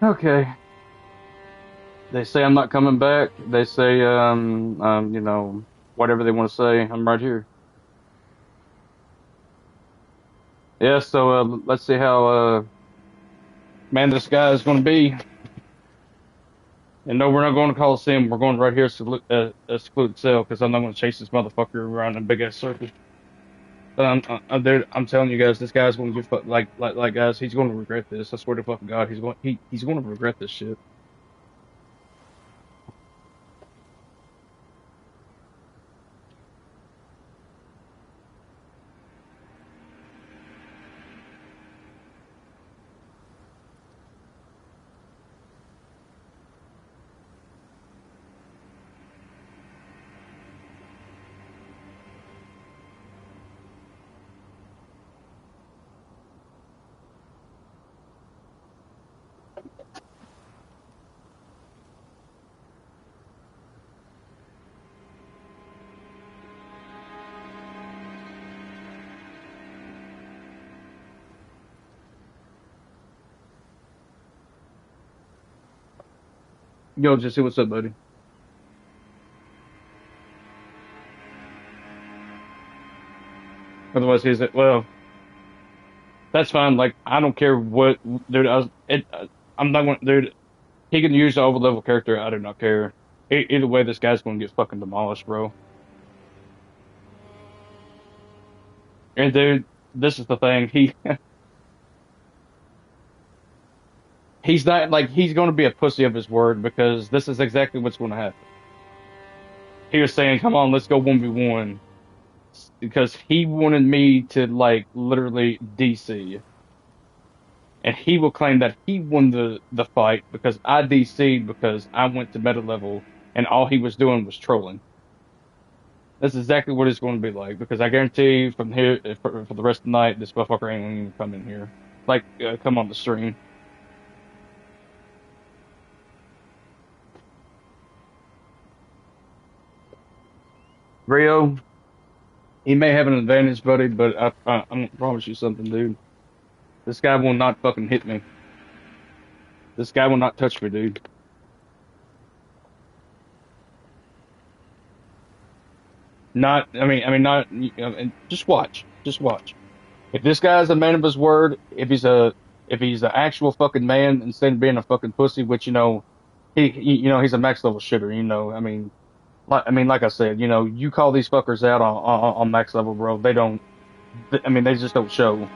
Okay. They say I'm not coming back. They say, whatever they want to say. I'm right here. Yeah. So, let's see how, man, this guy is going to be. And no, we're not going to Coliseum. We're going right here to a secluded cell because I'm not going to chase this motherfucker around in a big ass circle. But dude, I'm telling you guys, this guy's going to get like guys. He's going to regret this. I swear to fucking God, he's going to regret this shit. Yo, just see what's up, buddy. Otherwise, he's like, well, that's fine. Like, I don't care what, dude. I'm not going, dude. He can use the overlevel character. I do not care. Either way, this guy's going to get fucking demolished, bro. And dude, this is the thing. He's not like he's going to be a pussy of his word because this is exactly what's going to happen. He was saying, "Come on, let's go 1v1," because he wanted me to like literally DC, and he will claim that he won the fight because I DC'd because I went to meta level and all he was doing was trolling. That's exactly what it's going to be like because I guarantee from here for the rest of the night, this motherfucker ain't going to come in here, like come on the stream. Rio, he may have an advantage, buddy, but I'm gonna promise you something, dude. This guy will not fucking hit me. This guy will not touch me, dude. Not, not. And just watch, just watch. If this guy's a man of his word, if he's an actual fucking man instead of being a fucking pussy, which he's a max level shooter. Like I said, you call these fuckers out on max level, bro. They don't. They just don't show.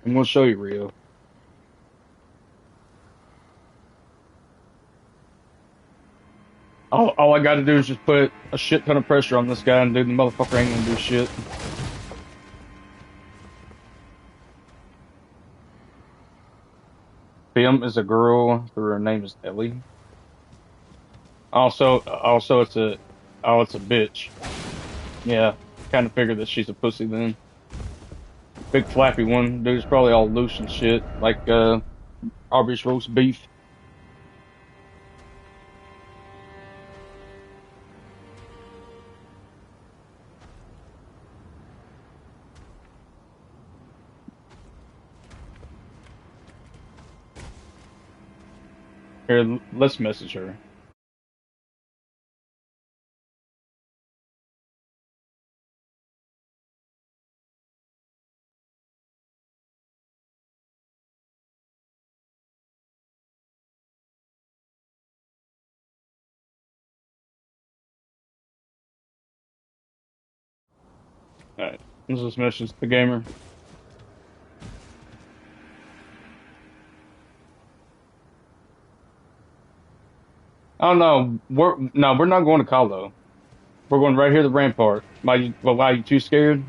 I'm gonna show you, Rio. All I got to do is just put a shit ton of pressure on this guy, and dude, the motherfucker ain't gonna do shit. Bim is a girl. Her name is Ellie. Also, it's a bitch. Yeah, kind of figured that she's a pussy then. Big flappy one, dude's probably all loose and shit, like Arby's roast beef. Here, let's message her. All right, let's just message the gamer. Oh no, we're not going to Calo. We're going right here to Rampart. Why are you too scared?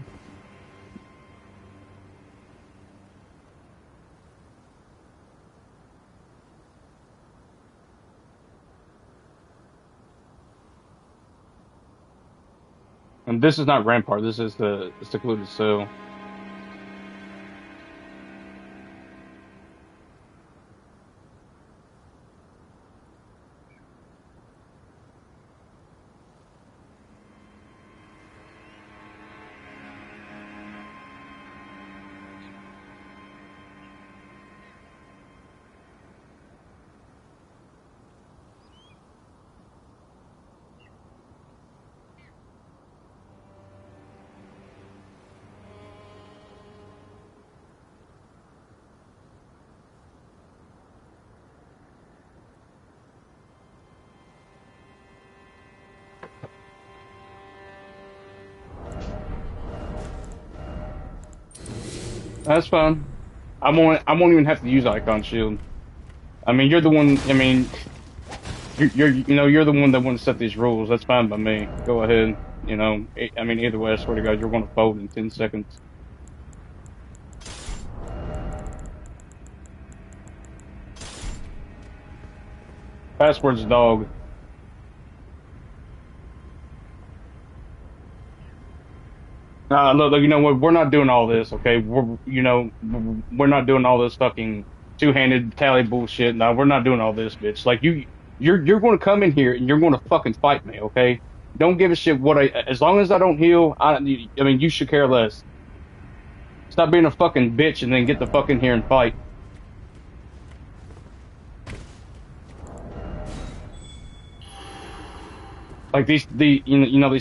And this is not Rampart. This is the secluded cell. That's fine. I won't even have to use Icon Shield. I mean, you're the one. I mean, you're the one that want to set these rules. That's fine by me. Go ahead. I mean, either way, I swear to God, you're going to fold in 10 seconds. Password's dog. Look, you know what? We're not doing all this, okay? We're not doing all this fucking two-handed tally bullshit. No, we're not doing all this, bitch. Like you're going to come in here and you're going to fucking fight me, okay? Don't give a shit as long as I don't heal. I mean, you should care less. Stop being a fucking bitch and then get the fuck in here and fight. Like these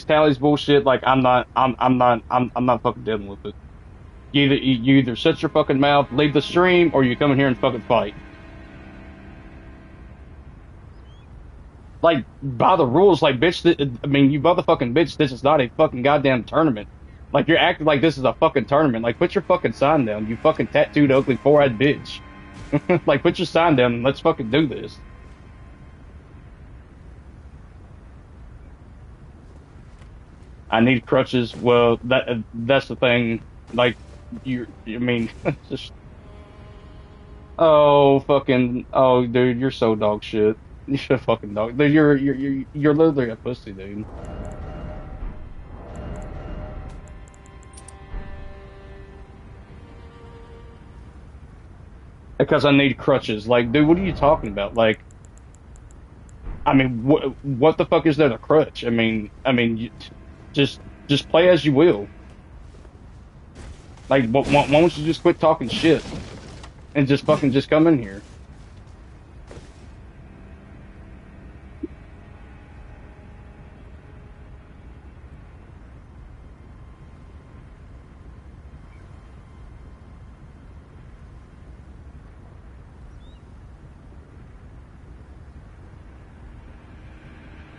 tallies bullshit. Like I'm not fucking dealing with it. You either shut your fucking mouth, leave the stream, or you come in here and fucking fight. Like by the rules, like bitch. I mean, you motherfucking bitch. This is not a fucking goddamn tournament. Like you're acting like this is a fucking tournament. Like put your fucking sign down. You fucking tattooed ugly four-eyed bitch. Like put your sign down and let's fucking do this. I need crutches. Well, that's the thing. Like I mean, just oh dude, you're so dog shit. You're a fucking dog. Dude, you're literally a pussy, dude. Because I need crutches. Like, dude, what are you talking about? Like, I mean, what the fuck is there to crutch? Just just play as you will. Like, why don't you just quit talking shit and just fucking just come in here?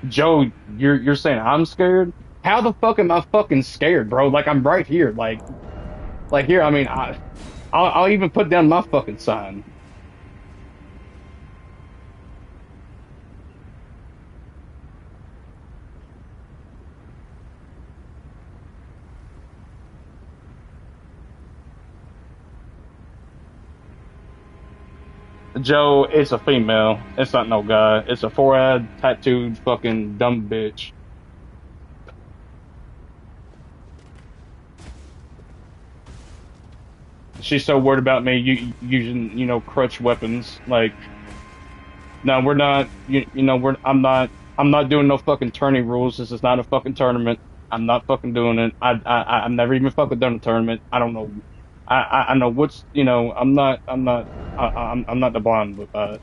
Joe, you're saying I'm scared? How the fuck am I fucking scared, bro? Like I'm right here. Like here. I mean, I'll even put down my fucking sign. Joe, it's a female. It's not no guy. It's a four-eyed, tattooed, fucking dumb bitch. She's so worried about me using, crutch weapons. Like, no, we're not. I'm not doing no fucking tourney rules. This is not a fucking tournament. I'm not fucking doing it. I've never even fucking done a tournament. I don't know. I know what's. I'm not the blind with that.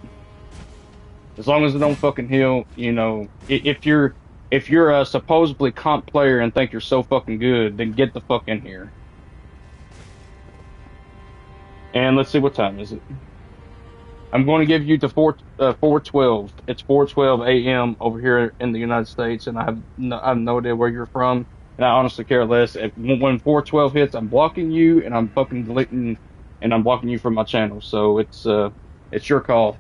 As long as I don't fucking heal, if you're a supposedly comp player and think you're so fucking good, then get the fuck in here. And let's see what time is it. I'm going to give you to 412. It's 4:12 a.m. over here in the United States, and I have no idea where you're from, and I honestly care less. When 4:12 hits, I'm blocking you, and I'm fucking deleting, and I'm blocking you from my channel. So it's your call.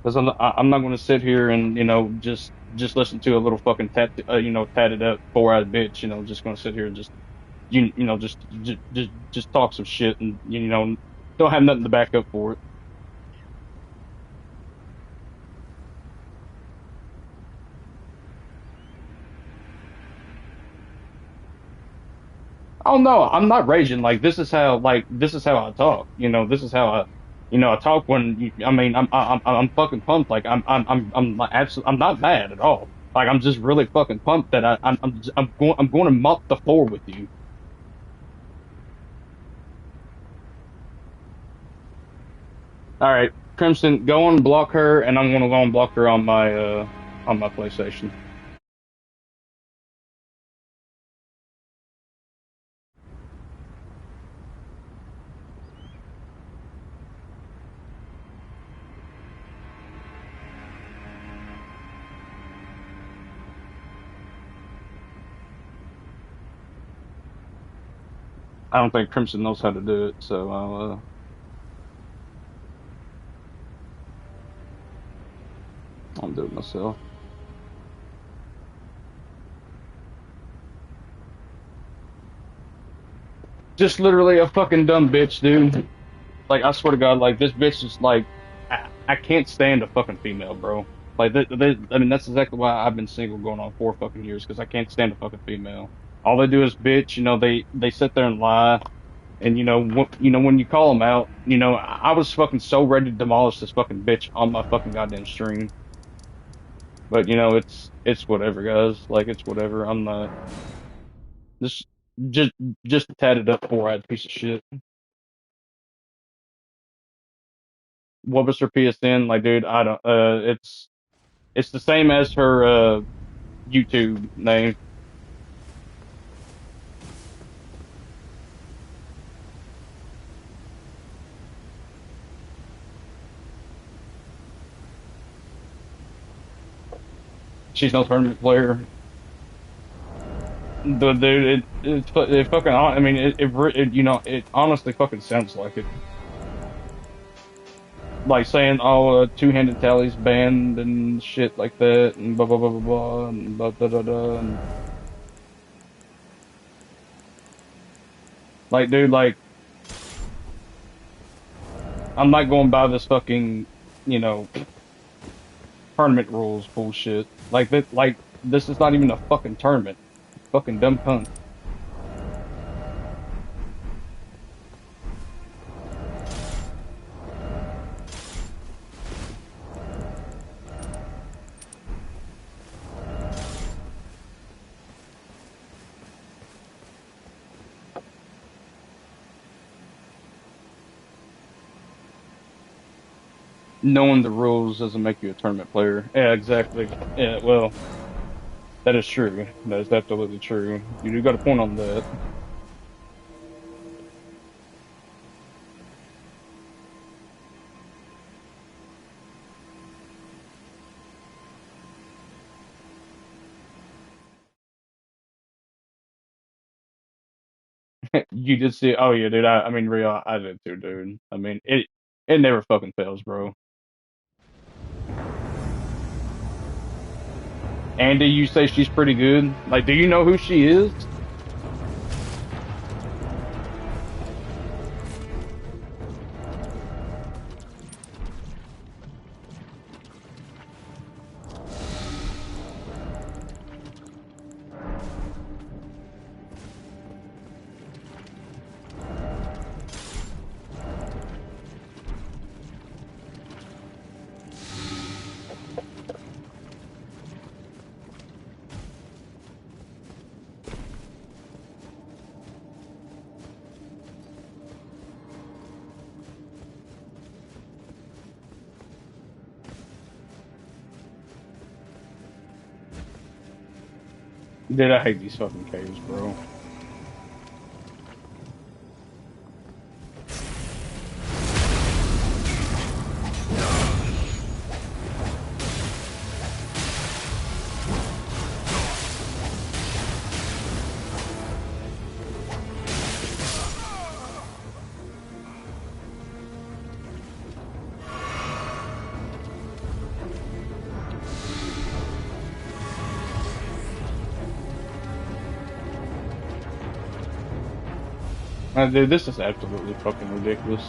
Because I'm not going to sit here and just listen to a little fucking tatted up four-eyed bitch. Just going to sit here and just just talk some shit and don't have nothing to back up for it. Oh no, I'm not raging. This is how I talk. This is how I talk when I mean I'm fucking pumped. Like I'm like absolutely I'm not mad at all. Like I'm just really fucking pumped that I'm going to mop the floor with you. All right, Crimson, go on and block her, and I'm going to go and block her on my PlayStation. I don't think Crimson knows how to do it, so I'll do it myself. Just literally a fucking dumb bitch, dude. Like I swear to God, like this bitch is like, I can't stand a fucking female, bro. Like I mean, that's exactly why I've been single going on 4 fucking years because I can't stand a fucking female. All they do is bitch. They sit there and lie. And when you call them out, I was fucking so ready to demolish this fucking bitch on my fucking goddamn stream. But it's whatever, guys. Like it's whatever. I'm not this just just a tatted up four-eyed piece of shit. What was her PSN? Like, dude, I don't. It's the same as her YouTube name. She's no tournament player. The dude, it fucking. I mean, it honestly fucking sounds like it. Like saying, oh, two-handed tallies banned and shit like that, and blah blah blah blah blah, and blah blah blah blah, and like, dude, like, I'm not going by this fucking, you know, tournament rules bullshit. Like this is not even a fucking tournament. Fucking dumb cunt. Knowing the rules doesn't make you a tournament player. Yeah, exactly. Yeah, well, that is true. That is absolutely true. You do got a point on that. You did see. Oh yeah, dude. I mean, real. I did too, dude. I mean, it never fucking fails, bro. Andy, you say she's pretty good. Like, do you know who she is? Dude, I hate these fucking caves, bro. Dude, this is absolutely fucking ridiculous.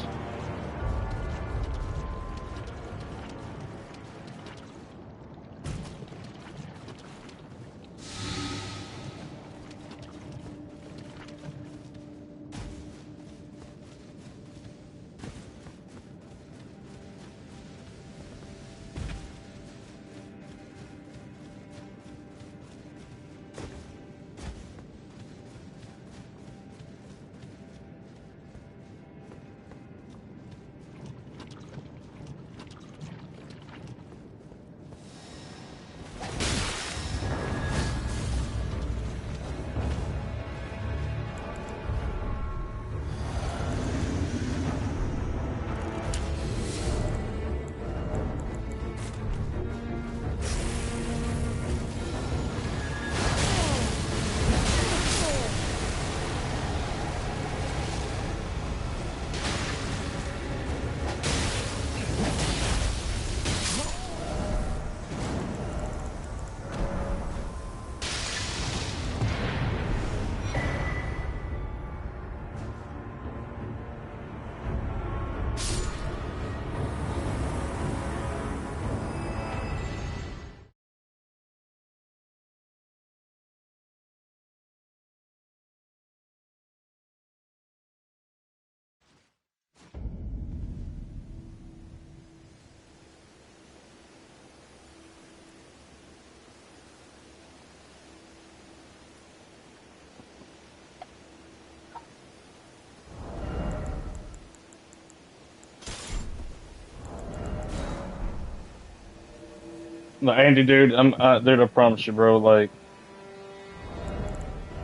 No, Andy, dude, dude, I promise you, bro. Like,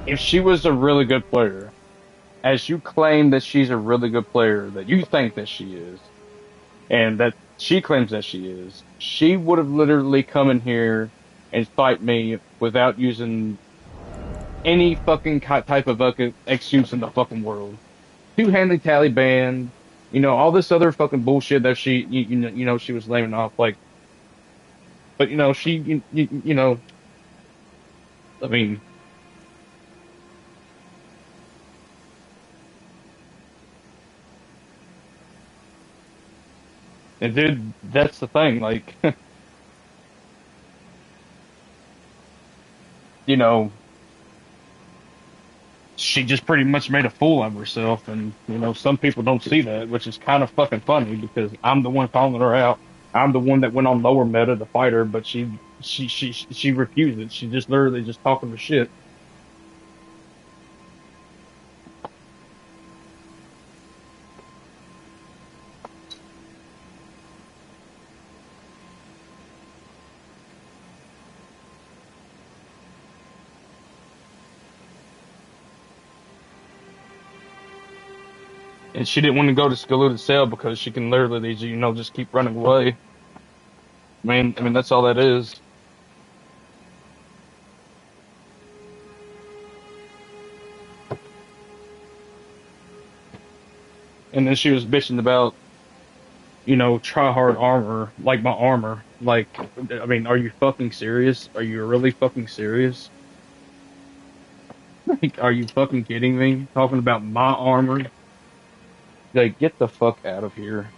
if she was a really good player, as you claim that she's a really good player, that you think that she is, and that she claims that she would have literally come in here and fight me without using any fucking type of fucking excuse in the fucking world. Two-handed Taliban, all this other fucking bullshit that she was laying off. Like, but I mean, and dude, that's the thing. Like, you know, she just pretty much made a fool of herself, and some people don't see that, which is kind of fucking funny because I'm the one calling her out. I'm the one that went on lower meta to fight her, but she refused it. She just literally just talking her shit. And she didn't want to go to Skaluda Cell because she can literally, just keep running away. I mean that's all that is. And then she was bitching about, try hard armor, like my armor. Like, I mean, are you fucking serious? Are you really fucking serious? Like, are you fucking kidding me? Talking about my armor? Like, get the fuck out of here.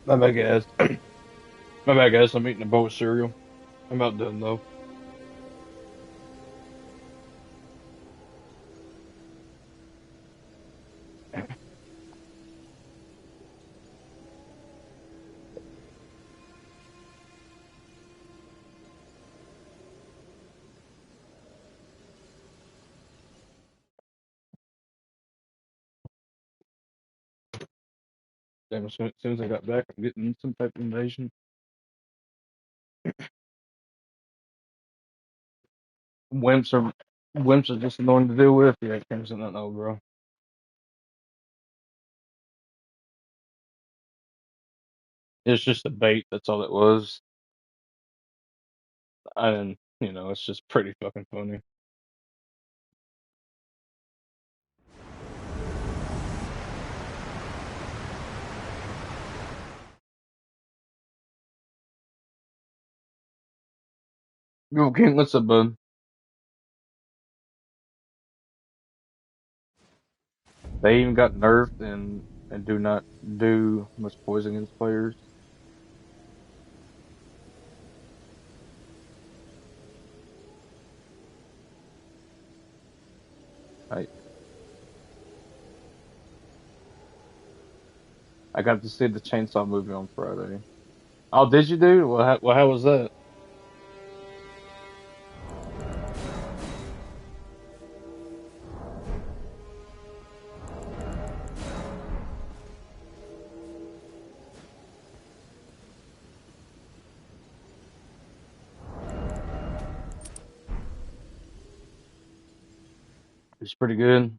My bad, guys. My bad, guys. I'm eating a bowl of cereal. I'm about done, though. Damn, as soon as I got back, I'm getting some type of invasion. Wimps are wimps are just annoying to deal with. Yeah, Crimson, I know, bro. It's just a bait. That's all it was. And it's just pretty fucking funny. Yo, King, what's up, bud? They even got nerfed and do not do much poison against players. I I got to see the Chainsaw movie on Friday. Oh, did you, dude? How was that? It's pretty good,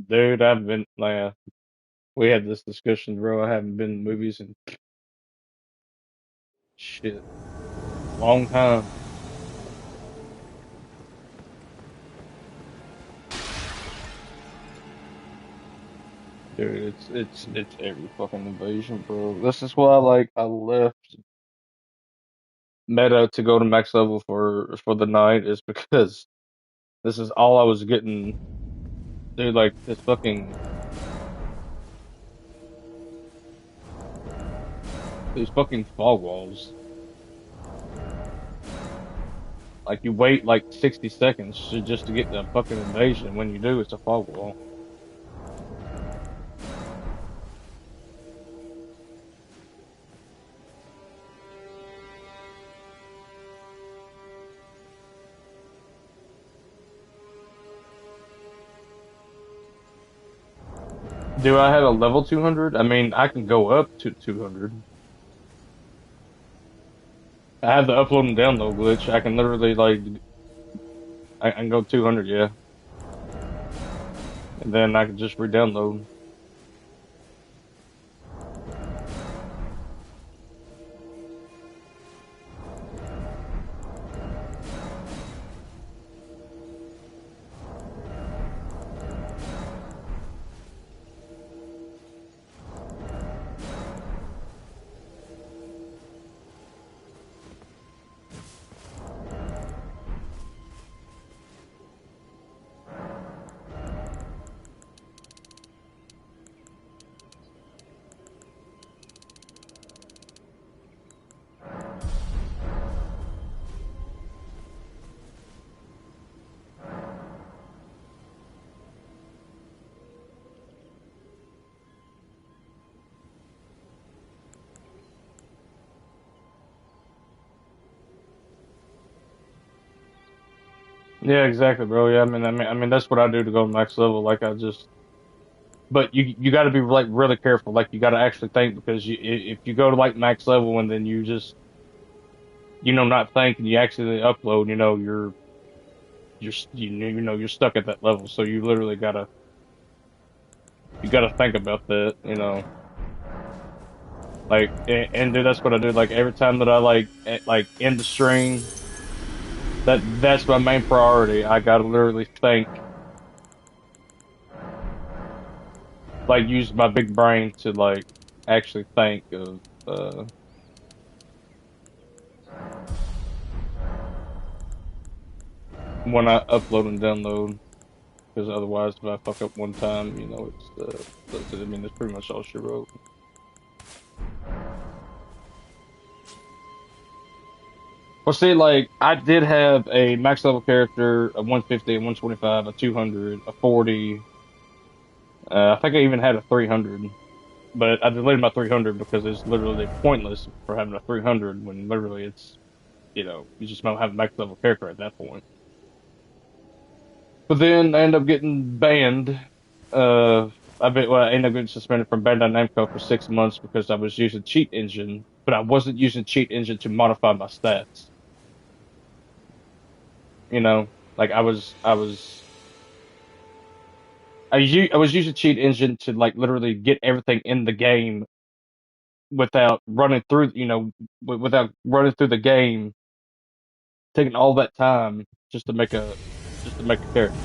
dude. I've been like, we had this discussion, bro. I haven't been to movies in shit long time, dude. It's every fucking invasion, bro. This is why I left Meta to go to max level for the night is because this is all I was getting, dude. Like this fucking these fucking fog walls. Like you wait like 60 seconds just to get the fucking invasion. When you do, it's a fog wall. Do I have a level 200? I mean, I can go up to 200. I have the upload and download glitch. I can literally I can go 200, yeah, and then I can just re-download. Yeah, exactly, bro. Yeah, I mean, that's what I do to go to max level. Like I just, but you got to be like really careful. Like you got to actually think because if you go to like max level and then you just not think and you actually upload, you're stuck at that level. So you literally you gotta think about that. Like and dude, that's what I do. Like every time that I like end the stream, that's my main priority. I gotta literally think, like use my big brain to like actually think of when I upload and download. Because otherwise, if I fuck up one time, I mean, that's pretty much all she wrote. Well, see, like I did have a max level character, a 150, a 125, a 200, a 40. I think I even had a 300, but I deleted my 300 because it's literally pointless for having a 300 when literally it's, you just don't have a max level character at that point. But then I end up getting banned. I ended up getting suspended from Bandai Namco for 6 months because I was using Cheat Engine, but I wasn't using Cheat Engine to modify my stats. You know, like I was using Cheat Engine to like literally get everything in the game without running through, without running through the game, taking all that time just to make a character.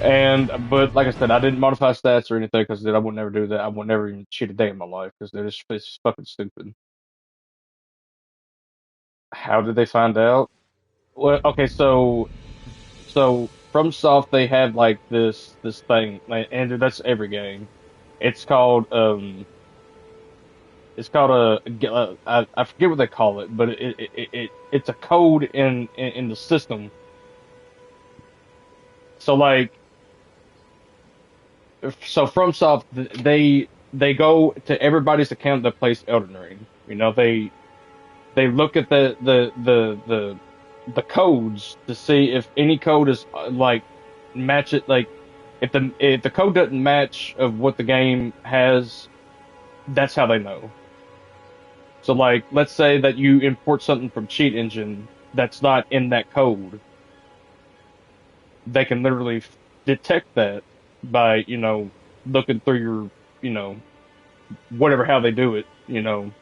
And but like I said, I didn't modify stats or anything because I would never do that. I would never even cheat a day in my life because it's fucking stupid. How did they find out? Well, okay, so from Soft they have like this thing, like, and that's every game. It's called it's called I forget what they call it, but it's a code in the system. So like so from Soft they go to everybody's account that plays Elden Ring. They look at the codes to see if any code is like match it, like if the code doesn't match of what the game has, that's how they know. So like let's say that you import something from Cheat Engine that's not in that code, they can literally detect that by, looking through your, you know, whatever how they do it, do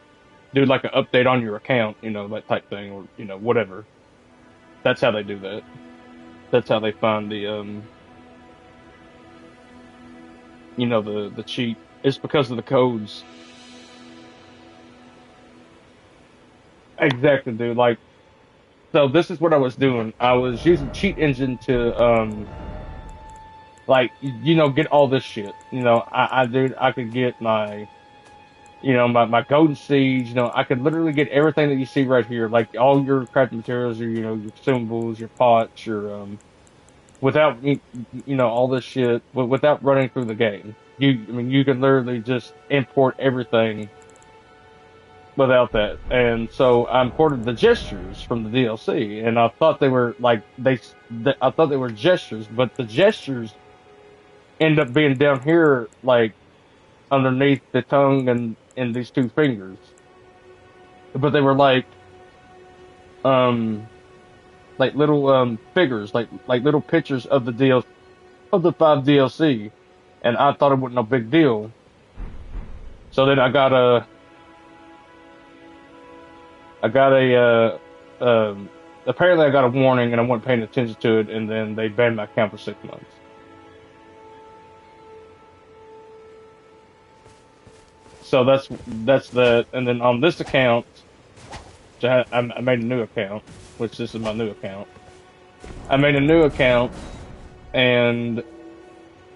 like an update on your account, that type thing, or whatever. That's how they do that. That's how they find the cheat. It's because of the codes. Exactly, dude. Like, so this is what I was doing. I was using Cheat Engine to like, get all this shit. Dude, I could get my golden seeds. I could literally get everything that you see right here, like all your crafting materials, your consumables, your pots, your without all this shit, without running through the game. I mean, you can literally just import everything without that. And so I imported the gestures from the DLC, and I thought they were like I thought they were gestures, but the gestures end up being down here, like underneath the tongue and these two fingers. But they were um like little figures, like little pictures of the of the 5 DLC, and I thought it wasn't no big deal. So then I got apparently I got a warning and I wasn't paying attention to it, and then they banned my account for 6 months. So that's that. And then on this account, I made a new account, which this is my new account. I made a new account, and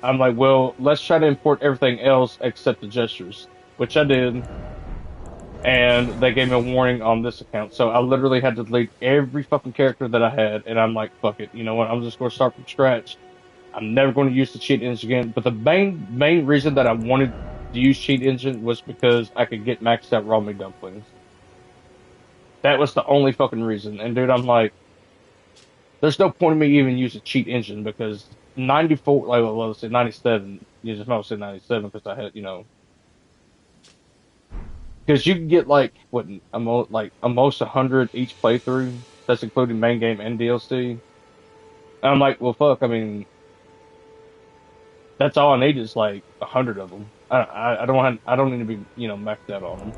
I'm like, well, let's try to import everything else except the gestures, which I did. And they gave me a warning on this account. So I literally had to delete every fucking character that I had, and I'm like, fuck it, you know what? I'm just going to start from scratch. I'm never going to use the cheat engine again. But the main reason that I wanted to use cheat engine was because I could get maxed out raw meat dumplings. That was the only fucking reason. And dude, I'm like, there's no point in me even using cheat engine because 94, like, well, let's say 97. You just might say 97 because I had, because you can get like what almost 100 each playthrough. That's including main game and DLC. And I'm like, well, fuck. I mean, that's all I need is like 100 of them. I don't need to be maxed out on them.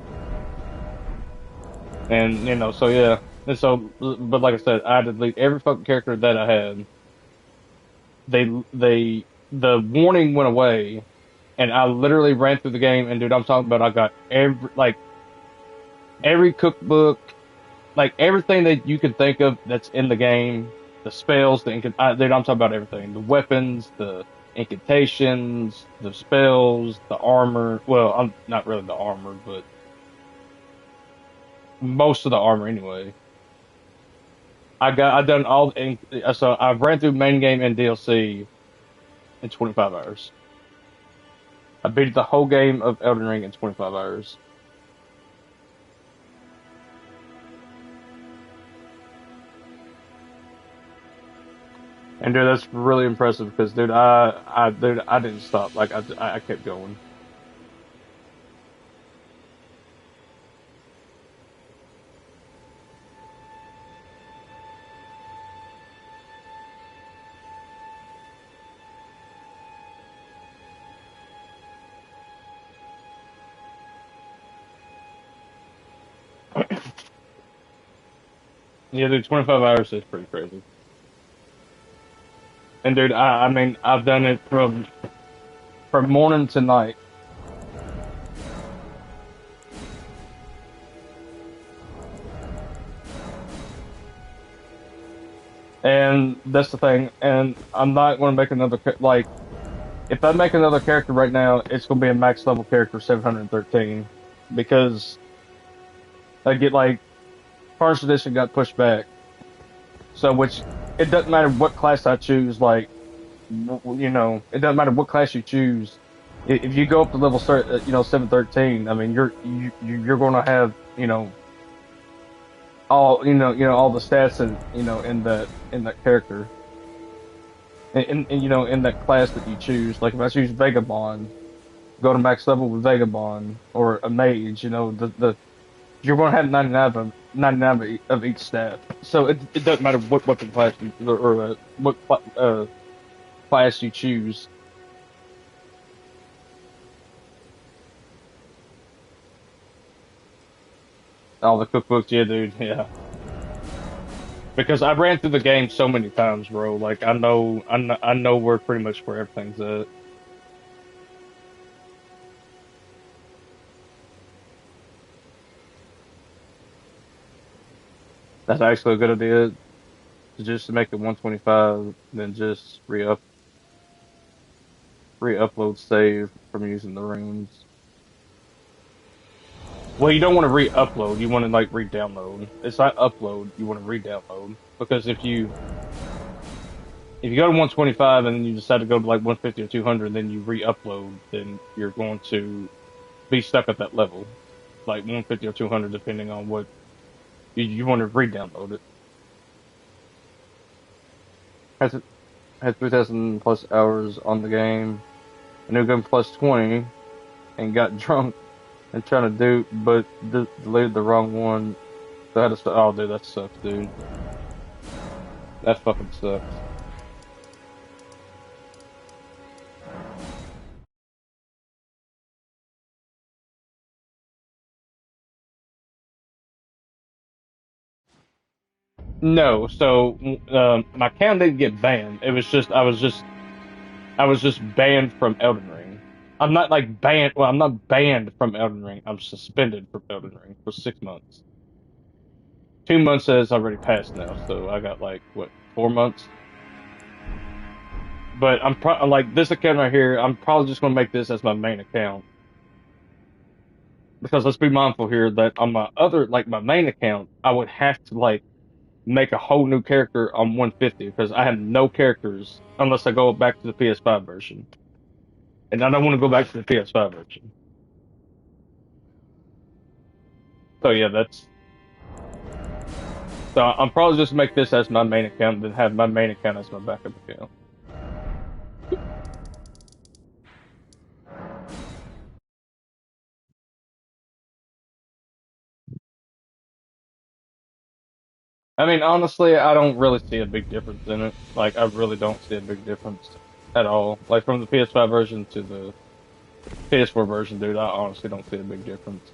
And so yeah. And so, but like I said, I had to delete every fucking character that I had. The warning went away, and I literally ran through the game. And dude, I'm talking about I got every cookbook, like everything that you can think of that's in the game, the spells, dude, I'm talking about everything, the weapons, the incantations, the spells, the armor. Well, I'm not really the armor, but most of the armor anyway. I done all, so I ran through main game and DLC in 25 hours. I beat the whole game of Elden Ring in 25 hours. And dude, that's really impressive because dude, dude, I didn't stop. Like I kept going. Yeah, dude, 25 hours is pretty crazy. And dude, I mean, I've done it from morning to night. And that's the thing. And I'm not going to make another like if I make another character right now, it's going to be a max level character 713 because I get like first edition got pushed back. So which it doesn't matter what class I choose. Like it doesn't matter what class you choose. If you go up to level 713, I mean you're going to have all all the stats in that character. In that class that you choose. Like if I choose Vagabond, go to max level with Vagabond or a mage, the you're going to have 99 of each stat. So it doesn't matter what weapon class you or class you choose. All the cookbooks, yeah, dude, yeah. Because I ran through the game so many times, bro. Like I know where pretty much where everything's at. That's actually a good idea. Just to make it 125, then just re-upload save from using the rooms. Well, you don't want to re-upload. You want to like re-download. It's not upload. You want to re-download because if you go to 125 and then you decide to go to like 150 or 200, then you re-upload, then you're going to be stuck at that level, like 150 or 200, depending on what you want to re-download it. Has it has 3,000 plus hours on the game. A new game plus 20 and got drunk and trying to do, but deleted the wrong one. That is, oh, dude, that sucks, dude. That fucking sucks. No, so my account didn't get banned. It was just I was just banned from Elden Ring. I'm not like banned. Well, I'm not banned from Elden Ring. I'm suspended from Elden Ring for 6 months. 2 months has already passed now, so I got like what 4 months. But like this account right here. I'm probably just gonna make this as my main account because let's be mindful here that on my other like my main account, I would have to like make a whole new character on 150 because I have no characters unless I go back to the PS5 version, and I don't want to go back to the PS5 version. So yeah, that's so I'm probably just make this as my main account, then have my main account as my backup account. I mean, honestly, I don't really see a big difference in it. Like, I really don't see a big difference at all. Like from the PS5 version to the PS4 version, dude, I honestly don't see a big difference.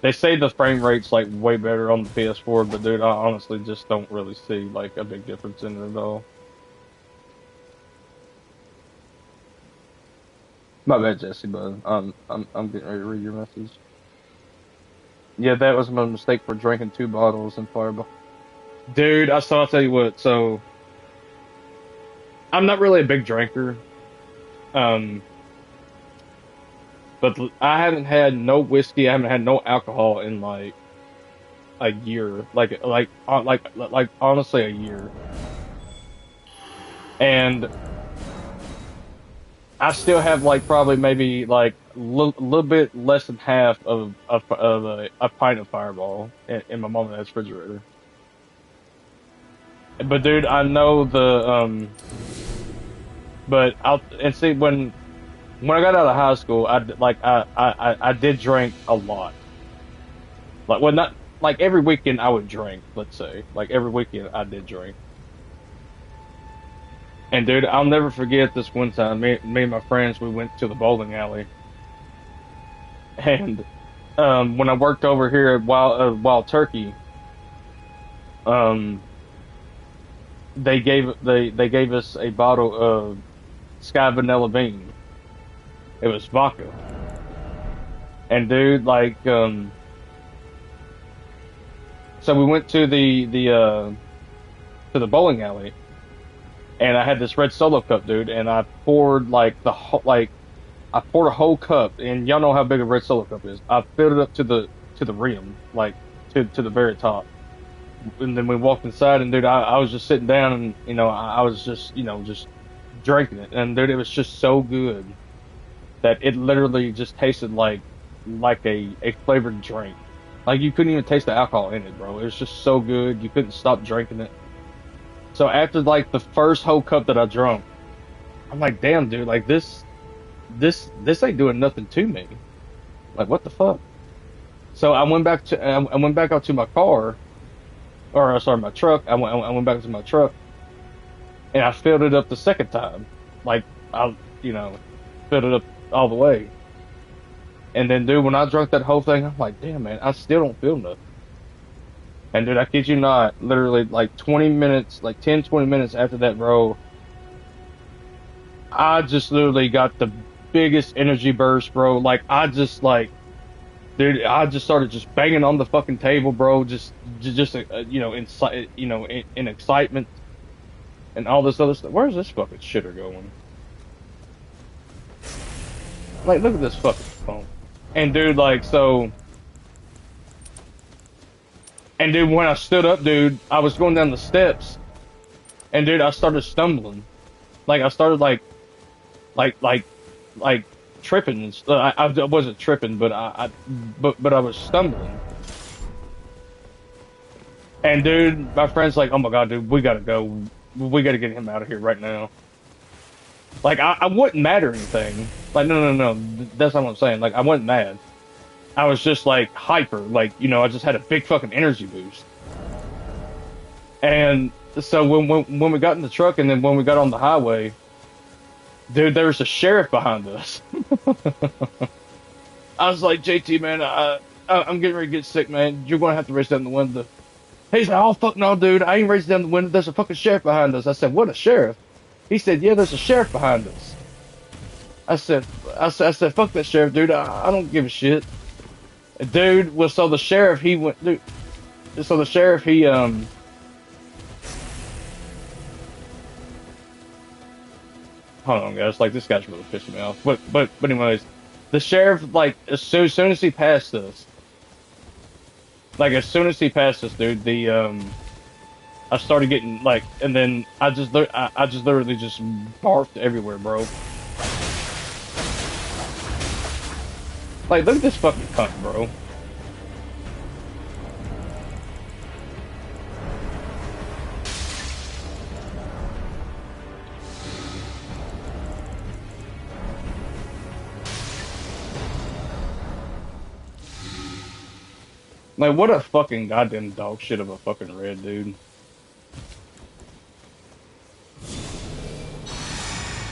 They say the frame rate's like way better on the PS4, but dude, I honestly just don't really see like a big difference in it at all. My bad, Jesse, but I'm getting ready to read your message. Yeah, that was my mistake for drinking 2 bottles and Fireball. Dude, I'll tell you what. So I'm not really a big drinker, um, but I haven't had no whiskey. I haven't had no alcohol in like a year, like honestly a year, and I still have like probably maybe like a little bit less than half of a pint of Fireball in my mom and dad's refrigerator. But dude, I know the but I'll and see when I got out of high school, I did drink a lot. Like, well, not like every weekend I would drink. Let's say, like every weekend I did drink. And dude, I'll never forget this one time. Me and my friends, we went to the bowling alley, and when I worked over here at Wild Turkey, um, they gave us a bottle of Sky Vanilla Bean. It was vodka, and dude, so we went to the bowling alley, and I had this red Solo cup, dude, and I poured like I poured a whole cup, and y'all know how big a red Solo cup is. I filled it up to the rim, like to the very top. And then we walked inside, and dude, I was just sitting down, and I was just just drinking it, and dude, it was just so good that it literally just tasted like a flavored drink. Like you couldn't even taste the alcohol in it, bro. It was just so good, you couldn't stop drinking it. So after like the first whole cup that I drunk, I'm like, damn, dude, like this ain't doing nothing to me. Like what the fuck? So I went back out to my car, or sorry, my truck. I went back to my truck, and I filled it up the second time. Like I filled it up all the way. And then dude, when I drank that whole thing, I'm like, damn man, I still don't feel nothing. And dude, I kid you not, literally like 20 minutes, like 10, 20 minutes after that, bro, I just literally got the biggest energy burst, bro. Like I just like, dude, I just started just banging on the fucking table, bro. In excitement and all this other stuff. Where's this fucking shitter going? Like, look at this fucking phone. And dude, and dude, when I stood up, dude, I was going down the steps, and dude, I started stumbling. Like I started like like like tripping. I wasn't tripping, but I was stumbling. And dude, my friend's like, "Oh my god, dude, we gotta go. We gotta get him out of here right now." Like I wasn't mad or anything. Like no. That's not what I'm saying. Like I wasn't mad. I was just like hyper. Like I just had a big fucking energy boost. And so when we got in the truck, and then when we got on the highway, dude, there was a sheriff behind us. I was like, JT, man, I'm getting ready to get sick, man. You're gonna have to race down the window. He's like, oh fuck no, dude, I ain't racing down the window. There's a fucking sheriff behind us. I said, what, a sheriff? He said, yeah, there's a sheriff behind us. I said, fuck that sheriff, dude. I don't give a shit, dude. Well, so the sheriff, he went, dude. So the sheriff, hold on, guys. Like this guy's really pissing me off. But anyways, the sheriff, like, as soon as he passed us, dude, I started getting like, and then I just literally just barfed everywhere, bro. Like, look at this fucking cunt, bro. Like, what a fucking goddamn dog shit of a fucking red, dude.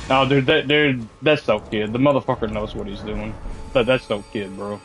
No, dude, that's no kid. The motherfucker knows what he's doing. That's no kid, bro.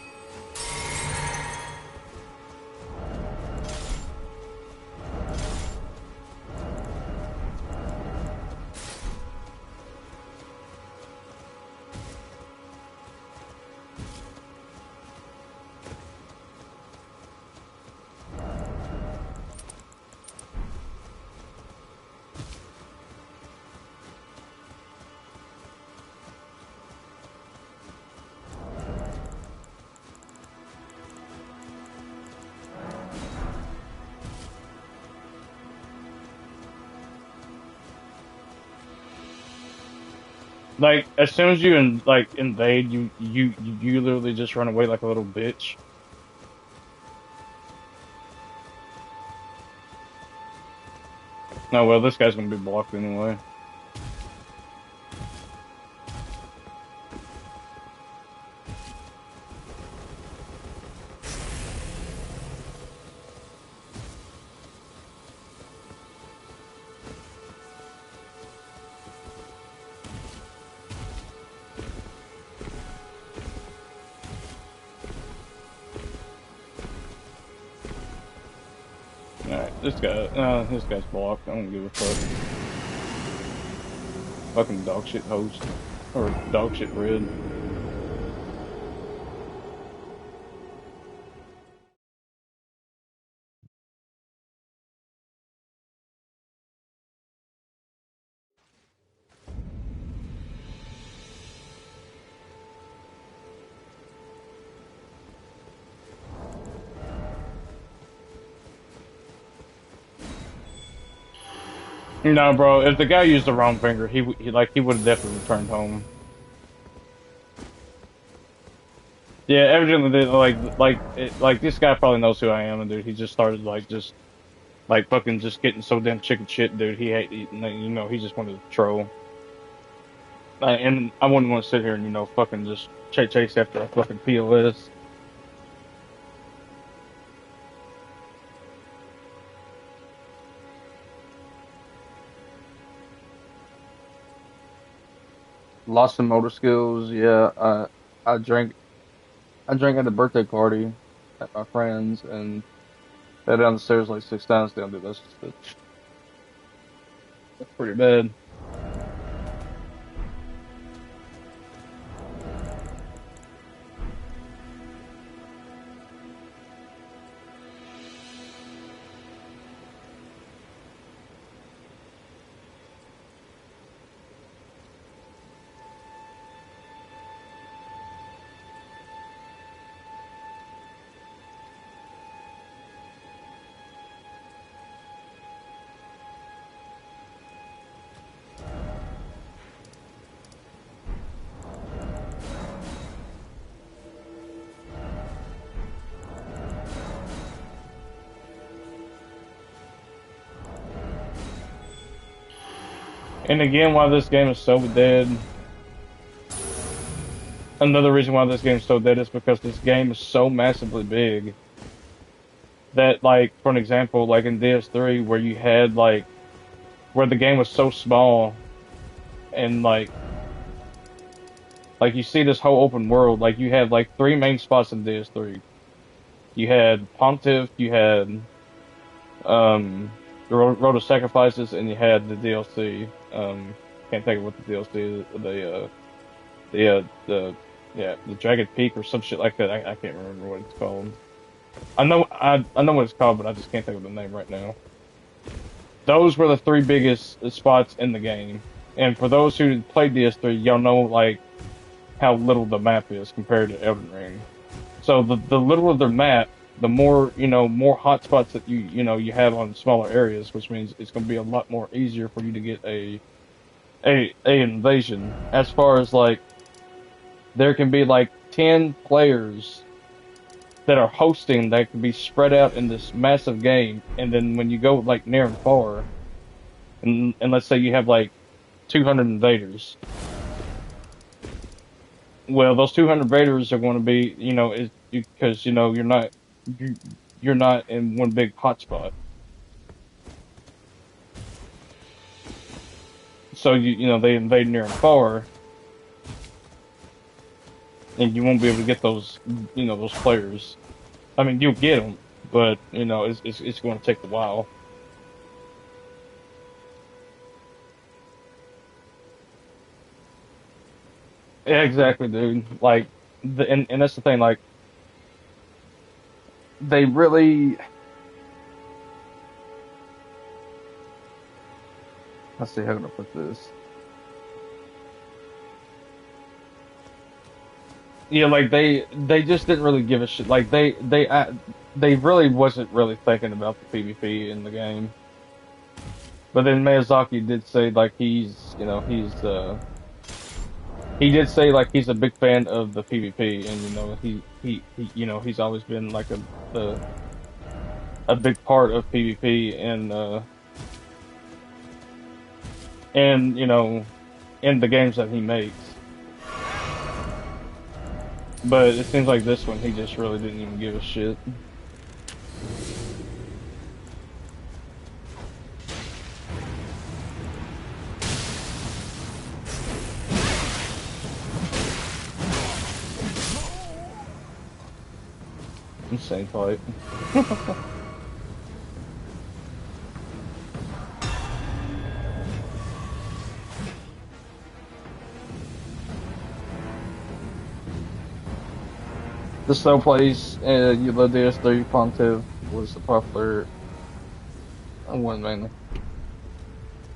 Like, as soon as you invade, you literally just run away like a little bitch. No, well, this guy's gonna be blocked anyway. Alright, this guy's blocked. I don't give a fuck. Fucking dog shit host. Or dog shit red. No, bro, if the guy used the wrong finger, he would have definitely returned home. Yeah, evidently, like this guy probably knows who I am, and dude, he just started like fucking just getting so damn chicken shit, dude. He just wanted to troll. And I wouldn't want to sit here and fucking just chase after a fucking POS. Lost some motor skills. Yeah, I drank. I drank at a birthday party at my friend's and fell down the stairs like 6 times down. Dude, that's pretty bad. And again, why this game is so dead. Another reason why this game is so dead is because this game is so massively big that, like, for an example, like in DS3, where you had where the game was so small, and like you see this whole open world, like you had like three main spots in DS3. You had Pontiff, you had the Road of Sacrifices, and you had the DLC. Can't think of what the DLC is. The Jagged Peak or some shit like that. I can't remember what it's called. I know what it's called, but I just can't think of the name right now. Those were the three biggest spots in the game. And for those who played DS3, y'all know like how little the map is compared to Elden Ring. So the littler the map, the more more hotspots that you have on smaller areas, which means it's going to be a lot more easier for you to get a invasion. As far as like there can be like 10 players that are hosting that can be spread out in this massive game, and then when you go like near and far, and let's say you have like 200 invaders. Well, those 200 invaders are going to be, because you, you're not in one big hotspot. So they invade near and far, and you won't be able to get those players. I mean, you'll get them, but it's going to take a while. Yeah, exactly, dude. Like, and that's the thing. Like, they really. Let's see how can I put this. Yeah, like they just didn't really give a shit. Like they really wasn't really thinking about the PvP in the game. But then Miyazaki did say like he did say like he's a big fan of the PvP, and he's always been a big part of PvP, and and in the games that he makes. But it seems like this one he just really didn't even give a shit. Insane fight. The snow place, the DS3 Pontiff was the popular one mainly.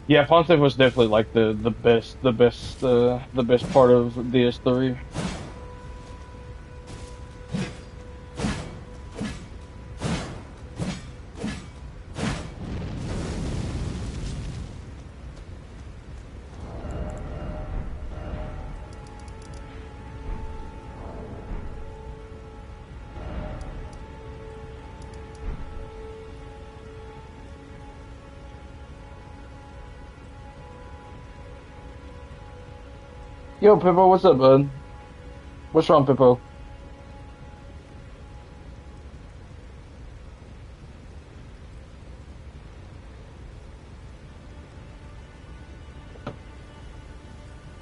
Yeah, Pontiff was definitely like the best part of DS3. Yo, Pippo, what's up, bud? What's wrong, Pippo?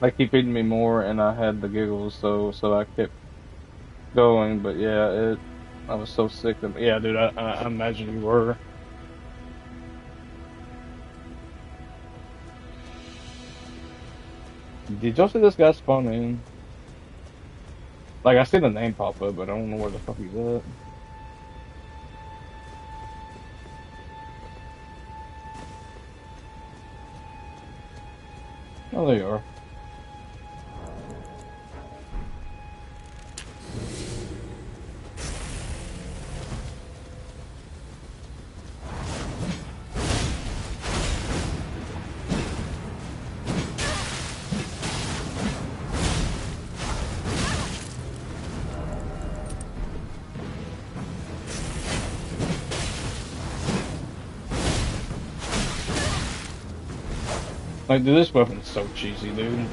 They keep feeding me more, and I had the giggles, so I kept going. But yeah, I was so sick of. Yeah, dude, I imagine you were. Did y'all see this guy spawn in? Like, I see the name pop up, but I don't know where the fuck he's at. Oh, there you are. Like, dude, this weapon's so cheesy, dude.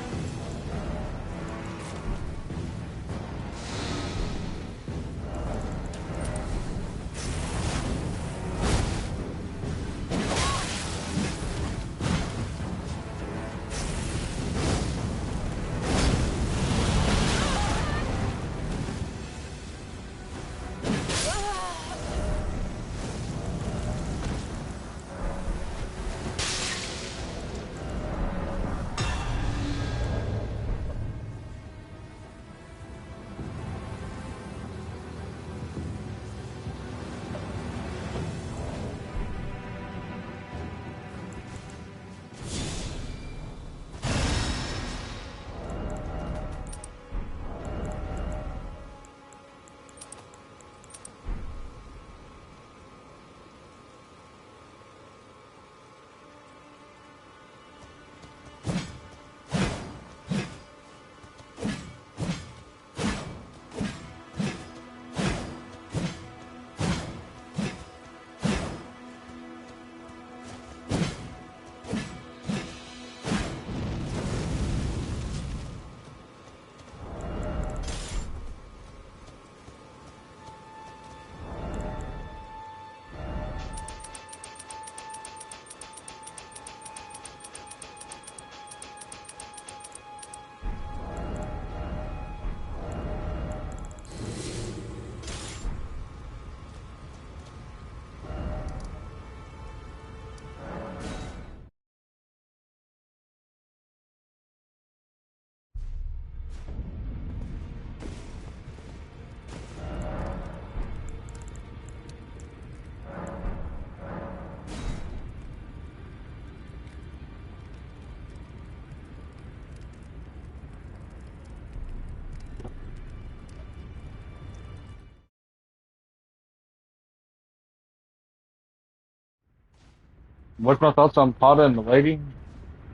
What's my thoughts on Pada and the lady?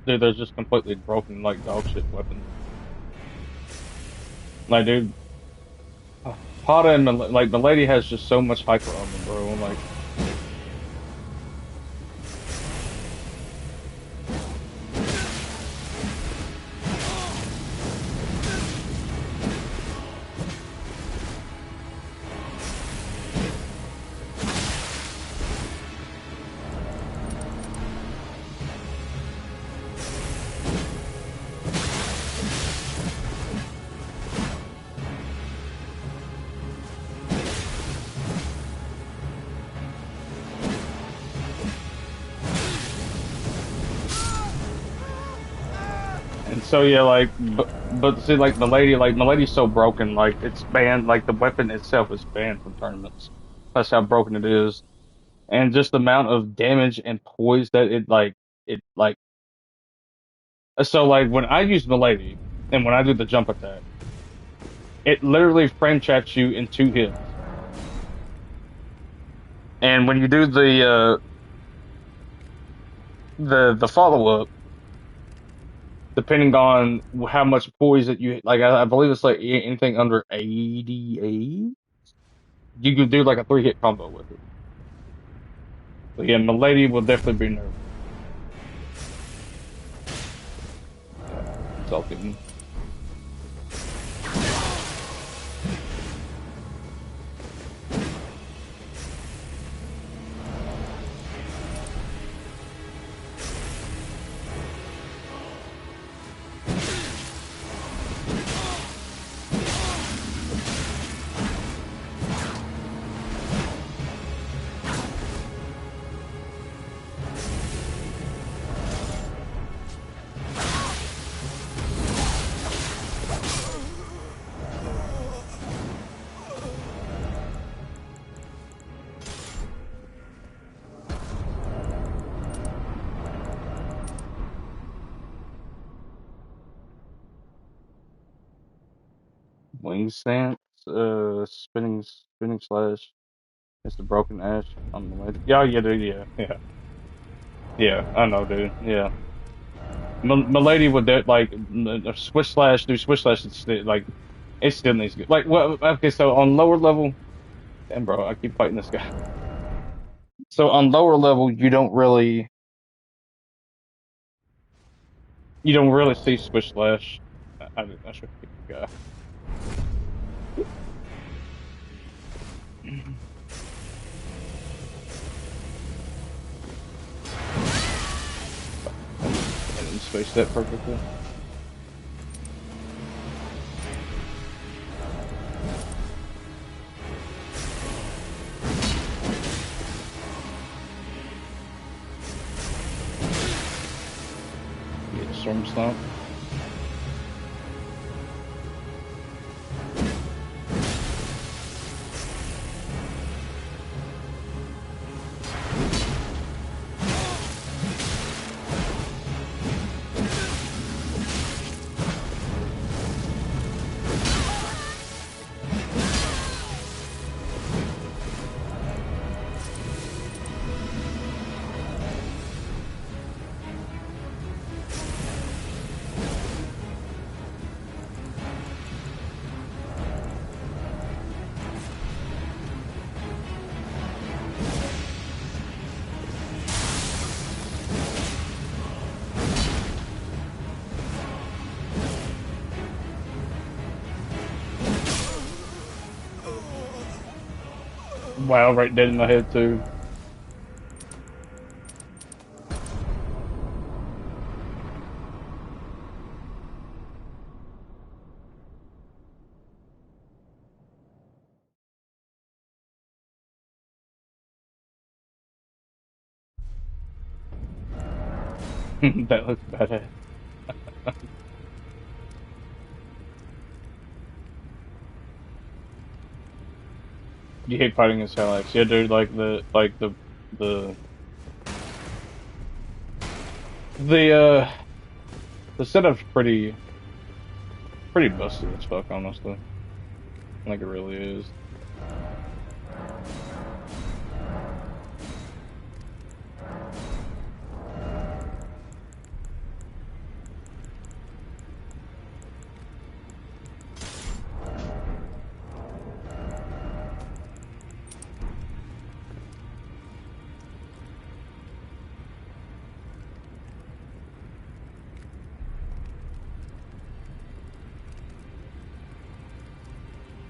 Dude, they're just completely broken, like dog shit weapons. Like, dude, Pada and the lady has just so much hyper armor, bro. Like, And so yeah, but see, like my lady's so broken, like it's banned, like the weapon itself is banned from tournaments. That's how broken it is, and just the amount of damage and poise that it like. So like when I use my lady and when I do the jump attack, it literally frame chats you in 2 hits. And when you do the follow up, depending on how much poise that you like, I believe it's like anything under 88, you can do like a 3 hit combo with it. So yeah, Milady will definitely be nerfed. Yeah, it's all good. Wing stance, spinning slash. It's the broken ash on Milady. Yeah, yeah, dude. Yeah, yeah, yeah. I know, dude. Yeah. Milady would like switch slash, do switch slash. Like it still needs good. Like well, okay. So on lower level, damn bro, I keep fighting this guy. So on lower level, you don't really see switch slash. I should kick the guy. I didn't space that perfectly. Get storm stomp. Wow, right dead in my head too. That looks badass. You hate fighting as hell, Alex. Yeah, dude. The the the setup's pretty busted as fuck, honestly. Like it really is.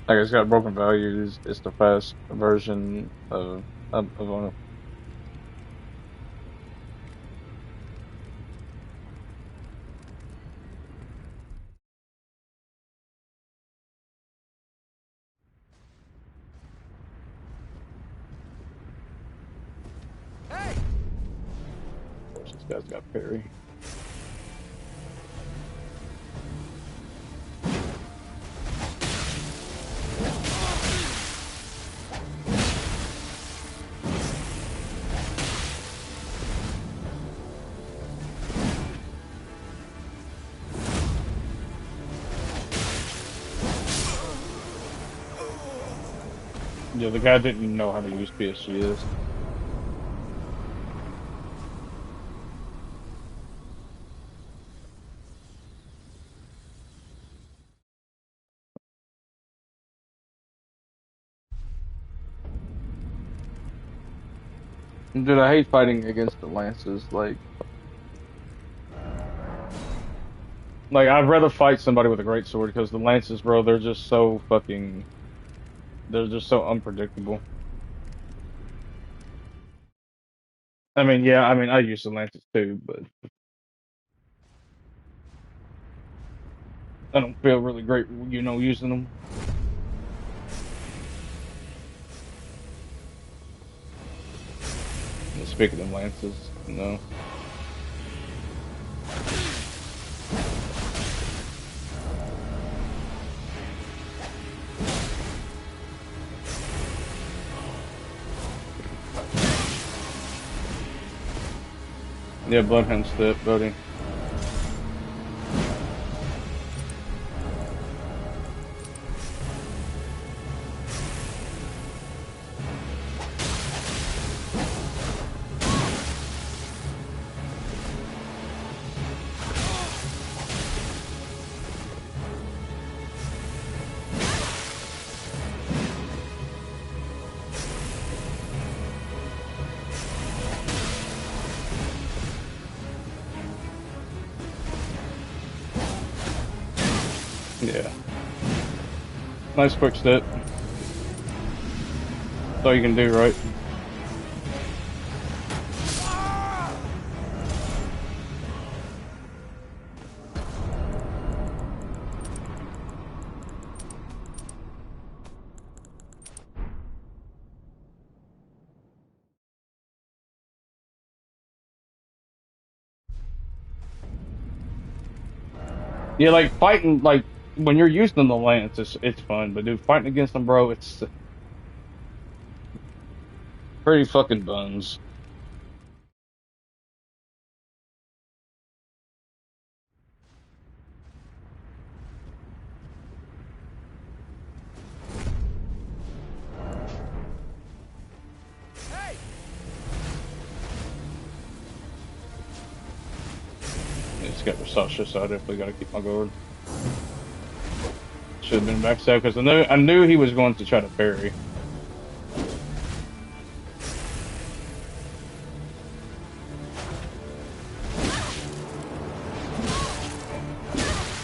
Like it's got broken values. It's the fast version of Ono. Of course, this guy's got parry. Yeah, the guy didn't know how to use PSGs. Dude, I hate fighting against the lances. Like I'd rather fight somebody with a great sword because the lances, bro, they're just so fucking, they're just so unpredictable. I mean, yeah, I mean, I use the lances too, but I don't feel really great, using them. And speaking of lances, yeah, Bloodhound step, buddy. Yeah, nice quick step. That's all you can do, right? Yeah, like fighting, like when you're using the lance, it's fun, but dude, fighting against them, bro, it's pretty fucking buns. It's got Versace, so I definitely got to keep my guard. Should have been backstab because I knew he was going to try to parry.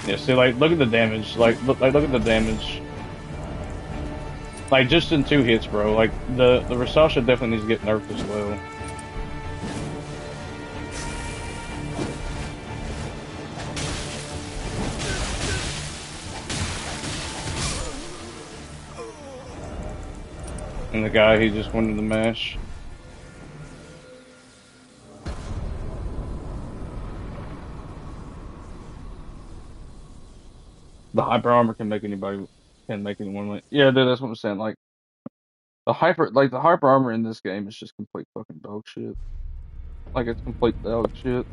Yeah, see, like look at the damage. Look at the damage. Like just in 2 hits, bro. Like the Versace definitely needs to get nerfed as well. And the guy he just went in the mash. The hyper armor can make anyone win. Yeah, dude, that's what I'm saying. Like the hyper armor in this game is just complete fucking dog shit. Like it's complete dog shit.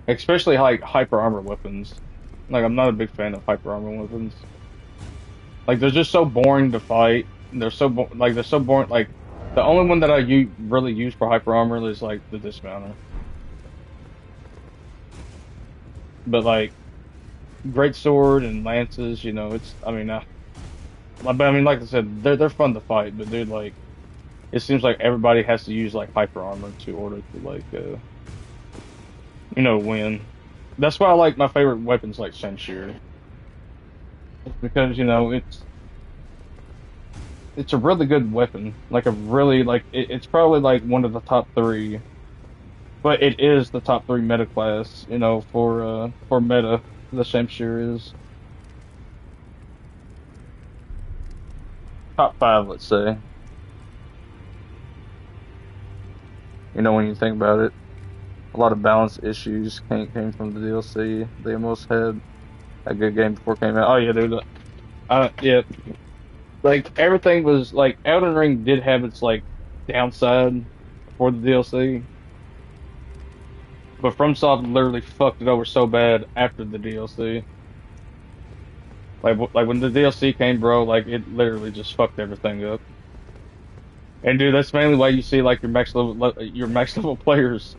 Especially like hyper armor weapons. Like I'm not a big fan of hyper armor weapons. Like they're just so boring to fight. They're so boring. Like the only one that really use for hyper armor is like the dismounter. But like great sword and lances, it's but I mean like I said, they're fun to fight. But dude, like it seems like everybody has to use like hyper armor to order to win. That's why I like my favorite weapons like Shamshir. It's because it's a really good weapon. Like a really it's probably like one of the top three, but it is the top three meta class. For meta, the Shamshir is top five, let's say. When you think about it, a lot of balance issues came from the DLC. They almost had a good game before it came out. Oh yeah, dude. Yeah, like everything was like Elden Ring did have its like downside, before the DLC, but FromSoft literally fucked it over so bad after the DLC. Like when the DLC came, bro, like it literally just fucked everything up. And dude, that's mainly why you see like your max level players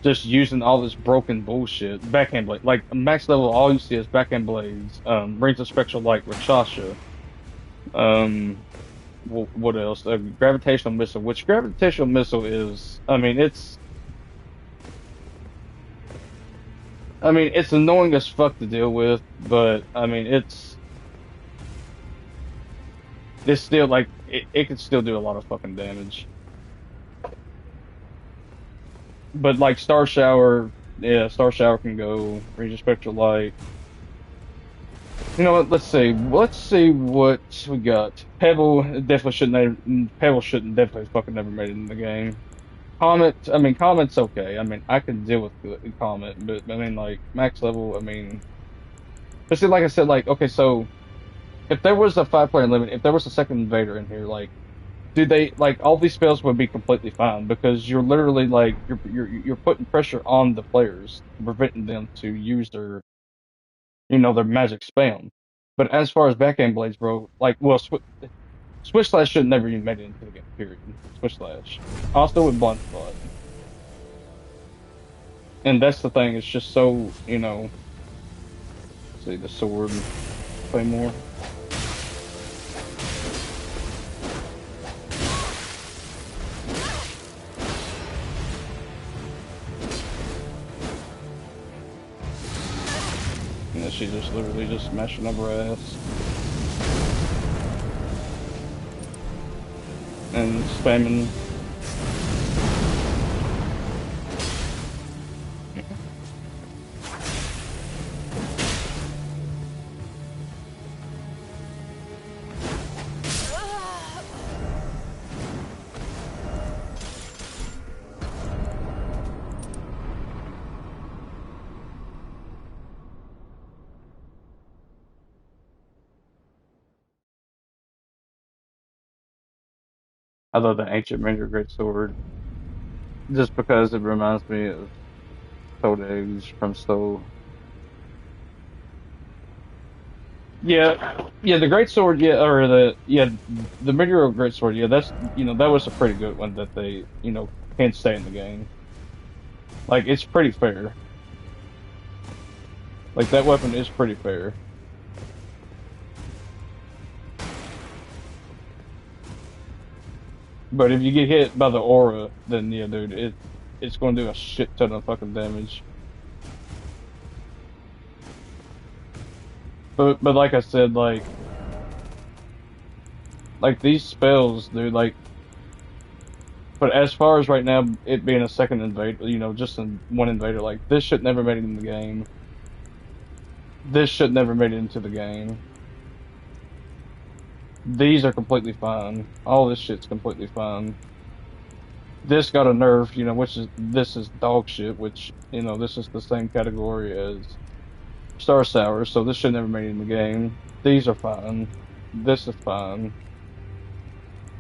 just using all this broken bullshit. Backhand blade, like max level, all you see is backhand blades, rings of spectral light, Rakshasha, um, what else? Gravitational missile, which gravitational missile is, I mean, it's annoying as fuck to deal with, but I mean, it's still like it can still do a lot of fucking damage. But like Star Shower, yeah, Star Shower can go range of spectral light. You know what? Let's see. Let's see what we got. Pebble shouldn't definitely fucking never made it in the game. Comet, I mean, Comet's okay. I mean, I can deal with Comet, but I mean, like max level. I mean, but see, like I said, like okay, so if there was a 5 player limit, if there was a second invader in here, like, do they like all these spells would be completely fine because you're literally like you're putting pressure on the players, preventing them to use their magic spam. But as far as backhand blades, bro, like, well, Switch Slash should never even made it into the game, period. Switch Slash. Also with Blunt Spot. And that's the thing, it's just so, see the sword, play more. And then she just literally just smashing up her ass. And spamming. I love the ancient Ranger Great Sword just because it reminds me of Toad Eggs from Stowe. Yeah, yeah, the Great Sword, yeah, or the Medieval Great Sword, yeah, that was a pretty good one that they, can stay in the game. Like, it's pretty fair. Like, that weapon is pretty fair. But if you get hit by the aura, then yeah, dude, it's going to do a shit ton of fucking damage. But like I said, like these spells, dude, like. But as far as right now, it being a second invader, just one invader, like this shit never made it in the game. This shit never made it into the game. These are completely fine. All this shit's completely fine. This got a nerf, this is dog shit, which, this is the same category as Star Sour, so this should never made it in the game. These are fine. This is fine.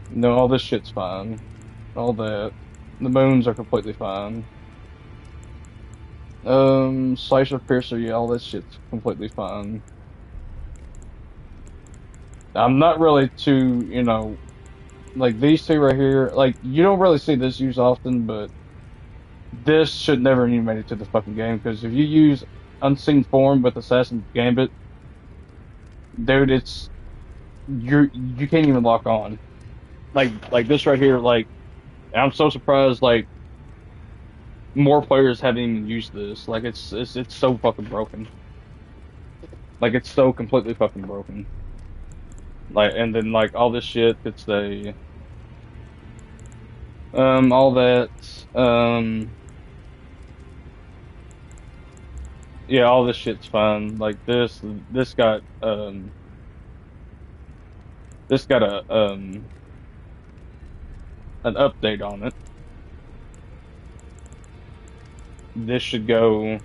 No, all this shit's fine. All that. The moons are completely fine. Slicer Piercer, yeah, all this shit's completely fine. I'm not really too, like these two right here, like you don't really see this used often, but this should never even made it to the fucking game because if you use Unseen Form with Assassin's Gambit, dude, you can't even lock on. Like this right here, like I'm so surprised like more players haven't even used this. Like it's so fucking broken. Like it's so completely fucking broken. Like and then like all this shit that they all that yeah, all this shit's fine. Like this got a an update on it. This should go.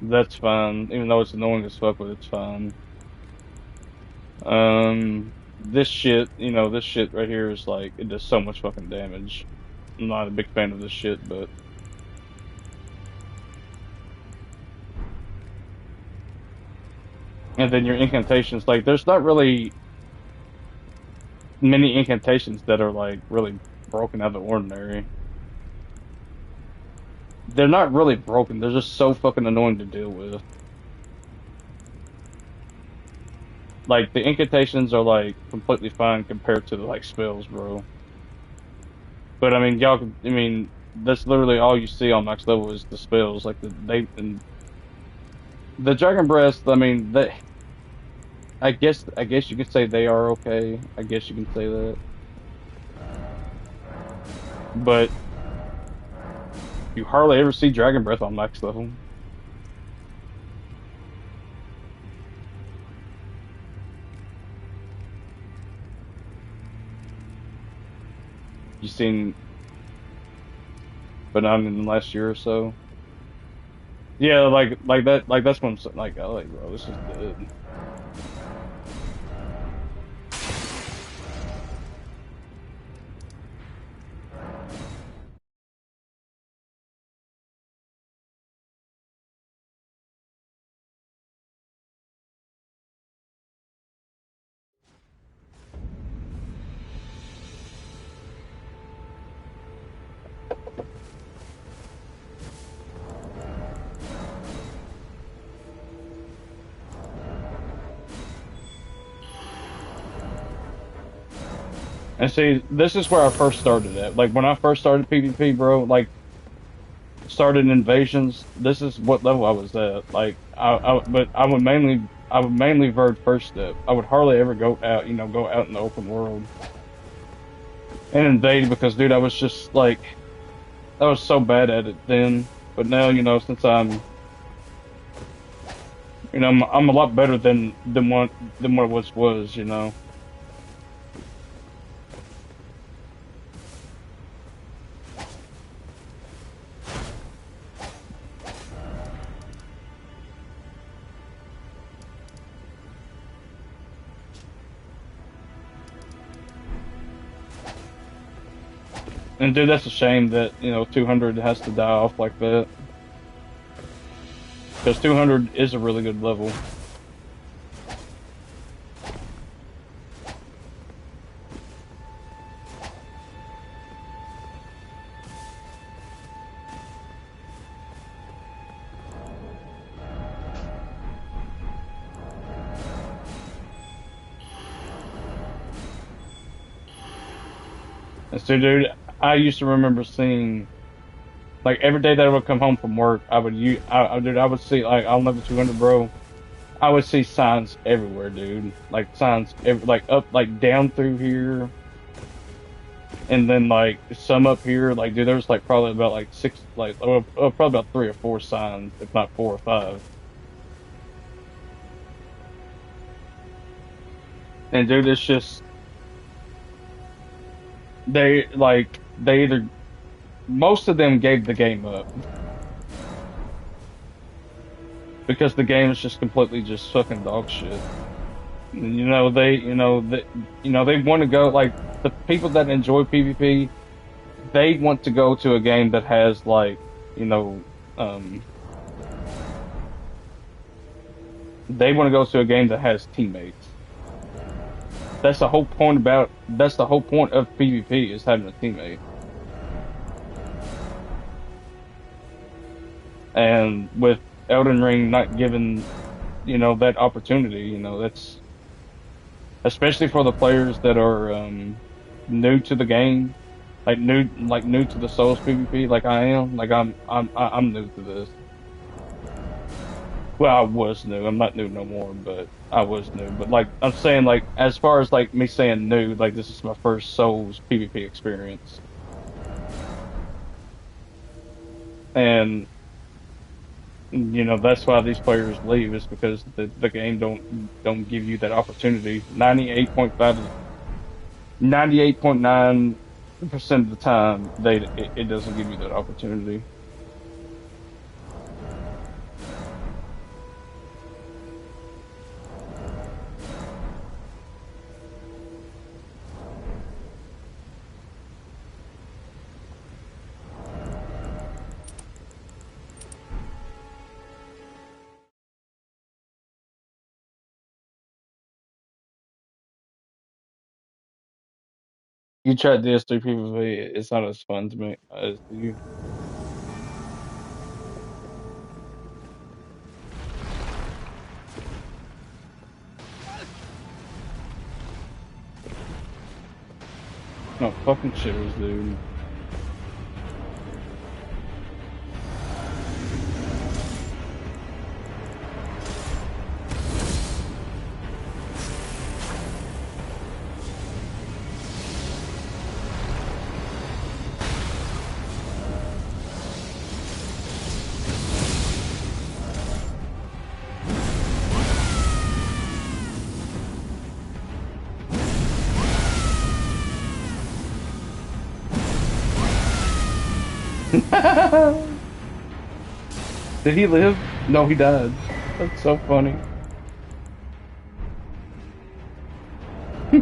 That's fine, even though it's annoying as fuck, but it's fine. this shit, this shit right here is like it does so much fucking damage. I'm not a big fan of this shit, but and then your incantations, like there's not really many incantations that are like really broken out of the ordinary. They're not really broken. They're just so fucking annoying to deal with. Like the incantations are like completely fine compared to the like spells, bro. But I mean, I mean, that's literally all you see on max level is the spells. Like they and the Dragon Breath. I mean, I guess you could say they are okay. I guess you can say that. But you hardly ever see Dragon Breath on max level. You seen, but not in the last year or so. Yeah, like that, like that's what I'm saying. Like, oh, like, bro, this is good. And see, this is where I first started at. Like when I first started PvP, bro, like started invasions. This is what level I was at. Like but I would mainly vert first step. I would hardly ever go out, go out in the open world and invade because, dude, I was just like, I was so bad at it then. But now, since I'm a lot better than what it was. And dude, that's a shame that 200 has to die off like that because 200 is a really good level. And so, dude, I used to remember seeing like every day that I would come home from work, dude, I would see like on level 200, bro. I would see signs everywhere, dude. Like signs, like up, like down through here, and then like some up here. Like, dude, there was like probably about like six, like probably about three or four signs, if not four or five. And dude, it's just they either most of them gave the game up because the game is just completely just fucking dog shit. They want to go like the people that enjoy PvP. They want to go to a game that has like, you know, um, they want to go to a game that has teammates. That's the whole point of PvP is having a teammate. And with Elden Ring not given, that opportunity, that's especially for the players that are new to the game, like new to the Souls PvP, like I am. Like I'm new to this. Well, I was new. I'm not new no more, but I was new. But like I'm saying, like as far as like me saying new, like this is my first Souls PvP experience, and that's why these players leave is because the game don't give you that opportunity. 98.9% of the time, it doesn't give you that opportunity. You tried DS3 PvP, it's not as fun to me as you. No fucking shivers, dude. Did he live? No, he died. That's so funny. You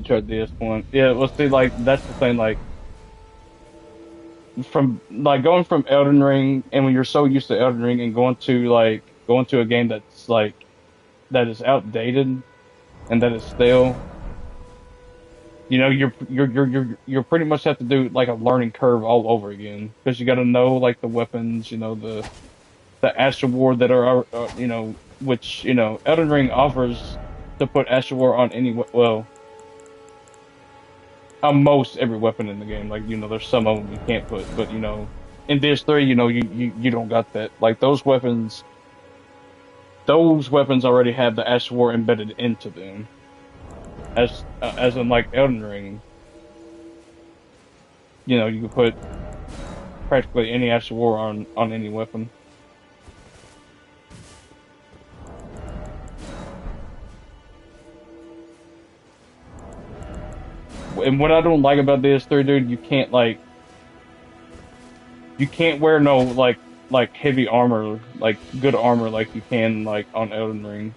tried DS1. Yeah, well, see, like, that's the thing, like, from, like, going from Elden Ring, and when you're so used to Elden Ring and going to a game that's, like, that is outdated and that is stale, you're pretty much have to do, like, a learning curve all over again. Because you gotta know, like, the weapons, the Astral Ward that are, which, Elden Ring offers to put Astral Ward on well, on most every weapon in the game. Like, there's some of them you can't put, but in DS3, you don't got that. Like those weapons already have the Astral Ward embedded into them. As in like Elden Ring, you can put practically any Astral Ward on any weapon. And what I don't like about DS3, dude, you can't wear no like heavy armor, like good armor like you can like on Elden Ring.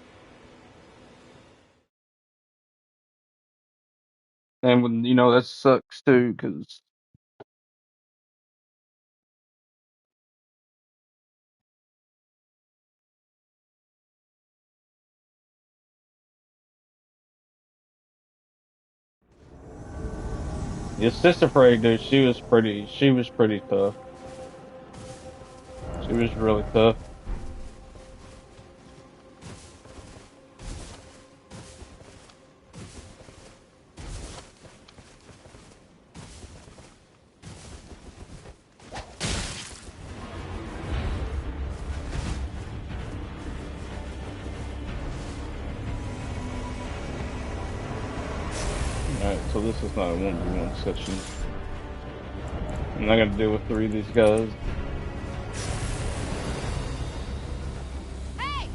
And when that sucks too, because your sister Prey, dude, she was pretty tough. She was really tough. Alright, so this is not a 1v1 session. I'm not gonna deal with three of these guys. Hey!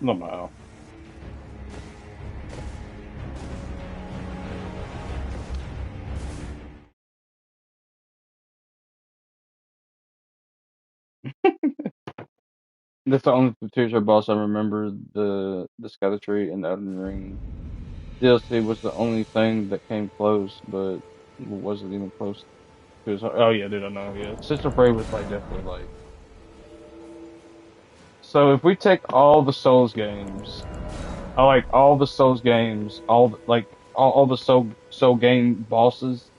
No matter. That's the only Tears boss I remember. The Scatter Tree and the Elden Ring DLC was the only thing that came close, but wasn't even close to his. Oh yeah, dude, I know. Yeah, Sister Prey was like definitely like. So if we take all the Souls games, I like all the Souls games, all the Soul game bosses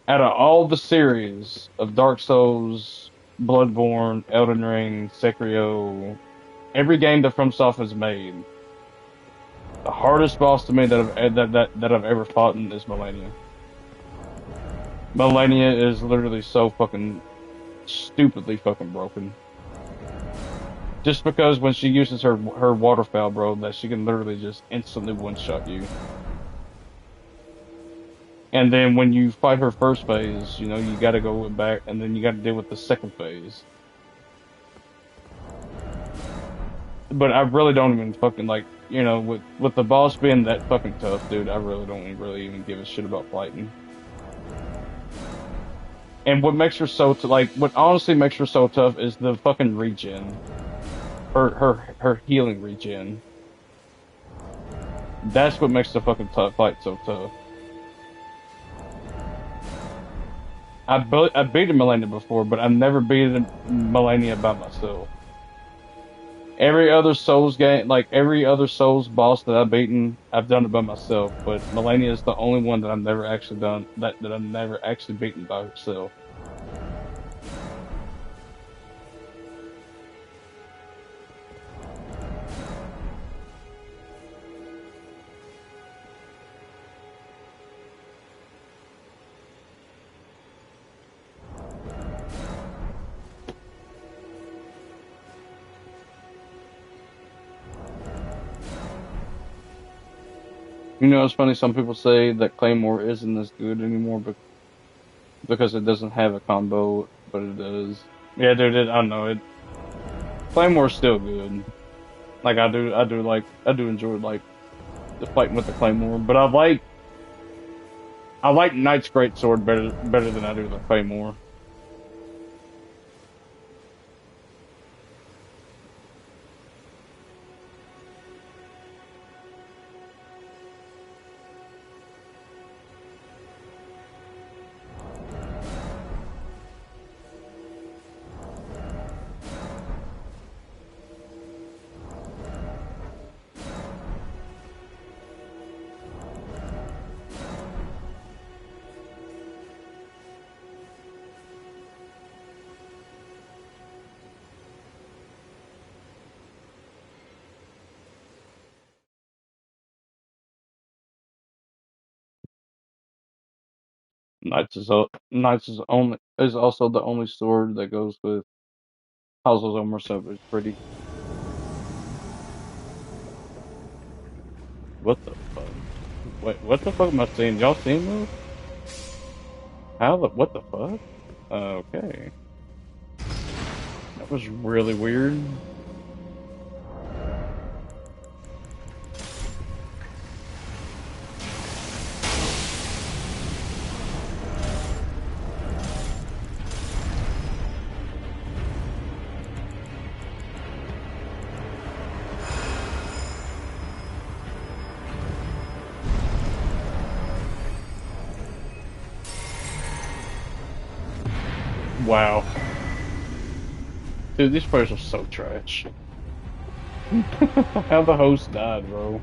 out of all the series of Dark Souls, Bloodborne, Elden Ring, Sekiro, every game that FromSoft has made, the hardest boss to me that I've ever fought in is Melania. Melania is literally so fucking stupidly fucking broken. Just because when she uses her waterfowl, bro, that she can literally just instantly one shot you. And then when you fight her first phase, you got to go back, and then you got to deal with the second phase. but I really don't even fucking like, with the boss being that fucking tough, dude. I really don't really even give a shit about fighting. And what makes her so what honestly makes her so tough is the fucking regen, her healing regen. That's what makes the fucking tough fight so tough. I beaten Melania before, but I've never beaten Melania by myself. Every other Souls game, like every other Souls boss that I've beaten, I've done it by myself. But Melania is the only one that I've never actually done that I've never actually beaten by herself. It's funny. Some people say that Claymore isn't as good anymore, because it doesn't have a combo, but it does. Yeah, dude, I know it. Claymore's still good. Like I do enjoy like the fighting with the Claymore, but I like Knight's Greatsword better than I do the Claymore. Knights is also the only sword that goes with Household Armor, so it's pretty. What the fuck? Wait, what the fuck am I seeing? Y'all seeing this? What the fuck? Okay, that was really weird. Wow, dude, these players are so trash. How the host died, bro.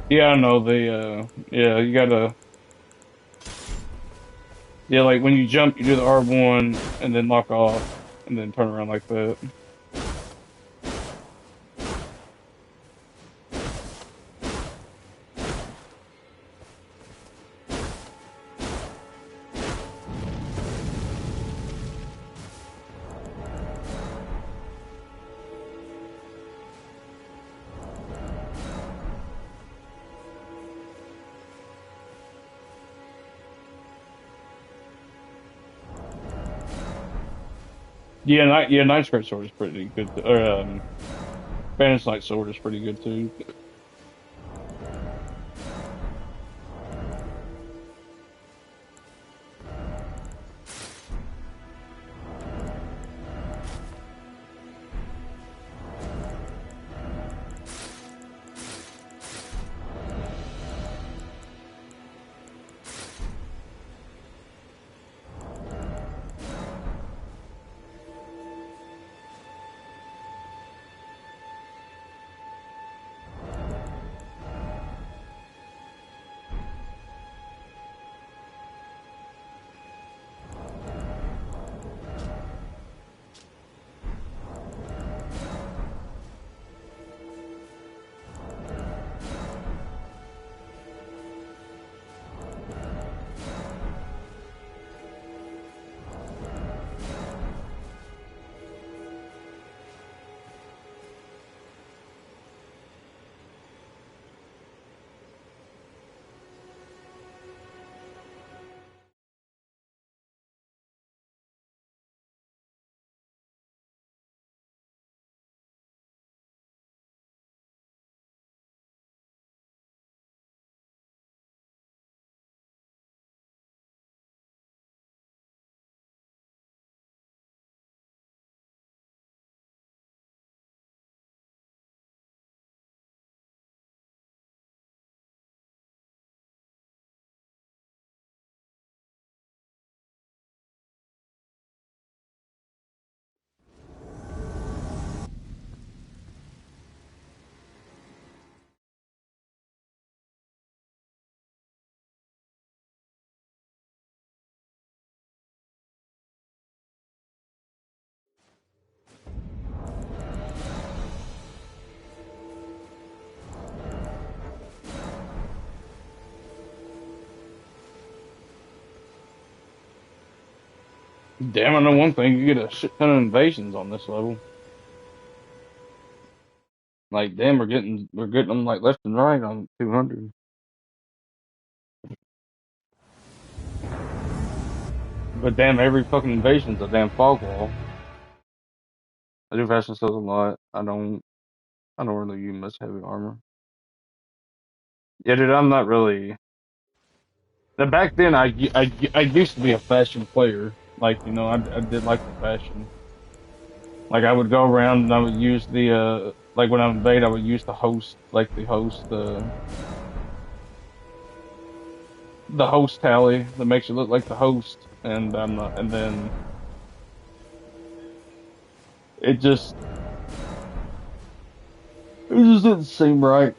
Yeah, I know yeah, you gotta, yeah, like when you jump, you do the R1 and then lock off and then turn around like that. Knight's Great Sword is pretty good. Or Banished Knight Sword is pretty good too. Damn, I know one thing. You get a shit ton of invasions on this level. Like, damn, we're getting them like left and right on 200. But damn, every fucking invasion's a damn fog wall. I do fashion styles a lot. I don't really use much heavy armor. Yeah, dude, I'm not really. Now, back then, I used to be a fashion player. Like, I did like the fashion. Like, I would go around and I would use like when I invade, I would use the host tally that makes you look like the host. And I'm not, and then it just, it just didn't seem right.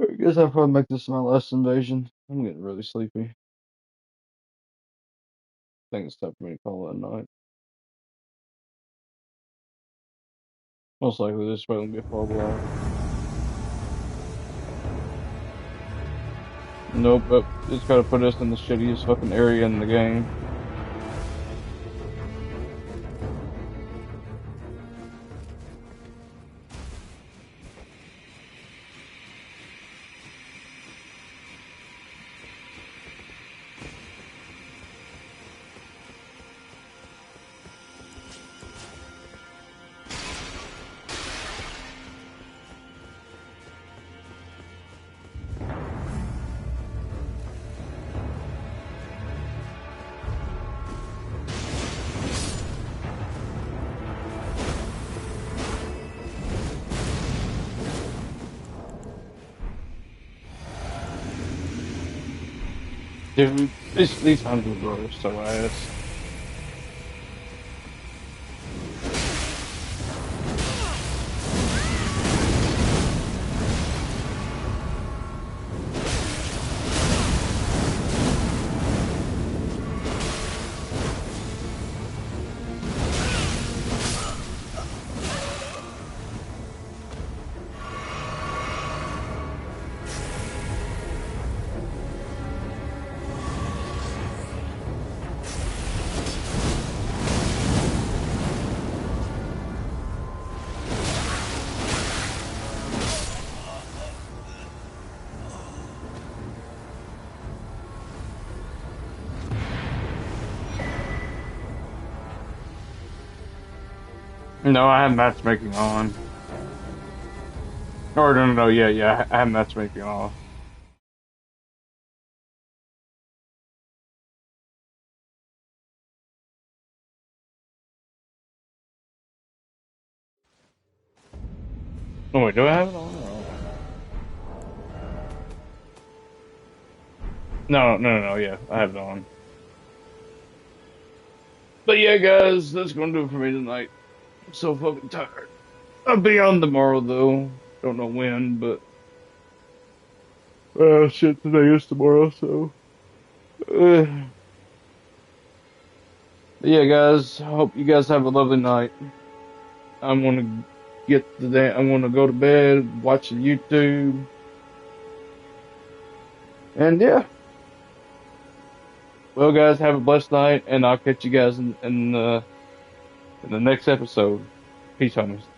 I guess I'll probably make this my last invasion. I'm getting really sleepy. I think it's time for me to call it a night. Most likely this is probably gonna be a fog wall. Nope, but it's gotta put us in the shittiest fucking area in the game. Dude, these hundreds are so ass. No, I have matchmaking on. Or no, no, no, yeah, yeah, I have matchmaking off. Oh wait, do I have it on? No, no, no, no, yeah, I have it on. But yeah, guys, that's gonna do it for me tonight. I'm so fucking tired. I'll be on tomorrow though. Don't know when, but shit, today is tomorrow, so. Uh, yeah, guys. I hope you guys have a lovely night. I'm gonna I'm gonna go to bed, watch the YouTube, and yeah. Well, guys, have a blessed night, and I'll catch you guys in the next episode. Peace, homies.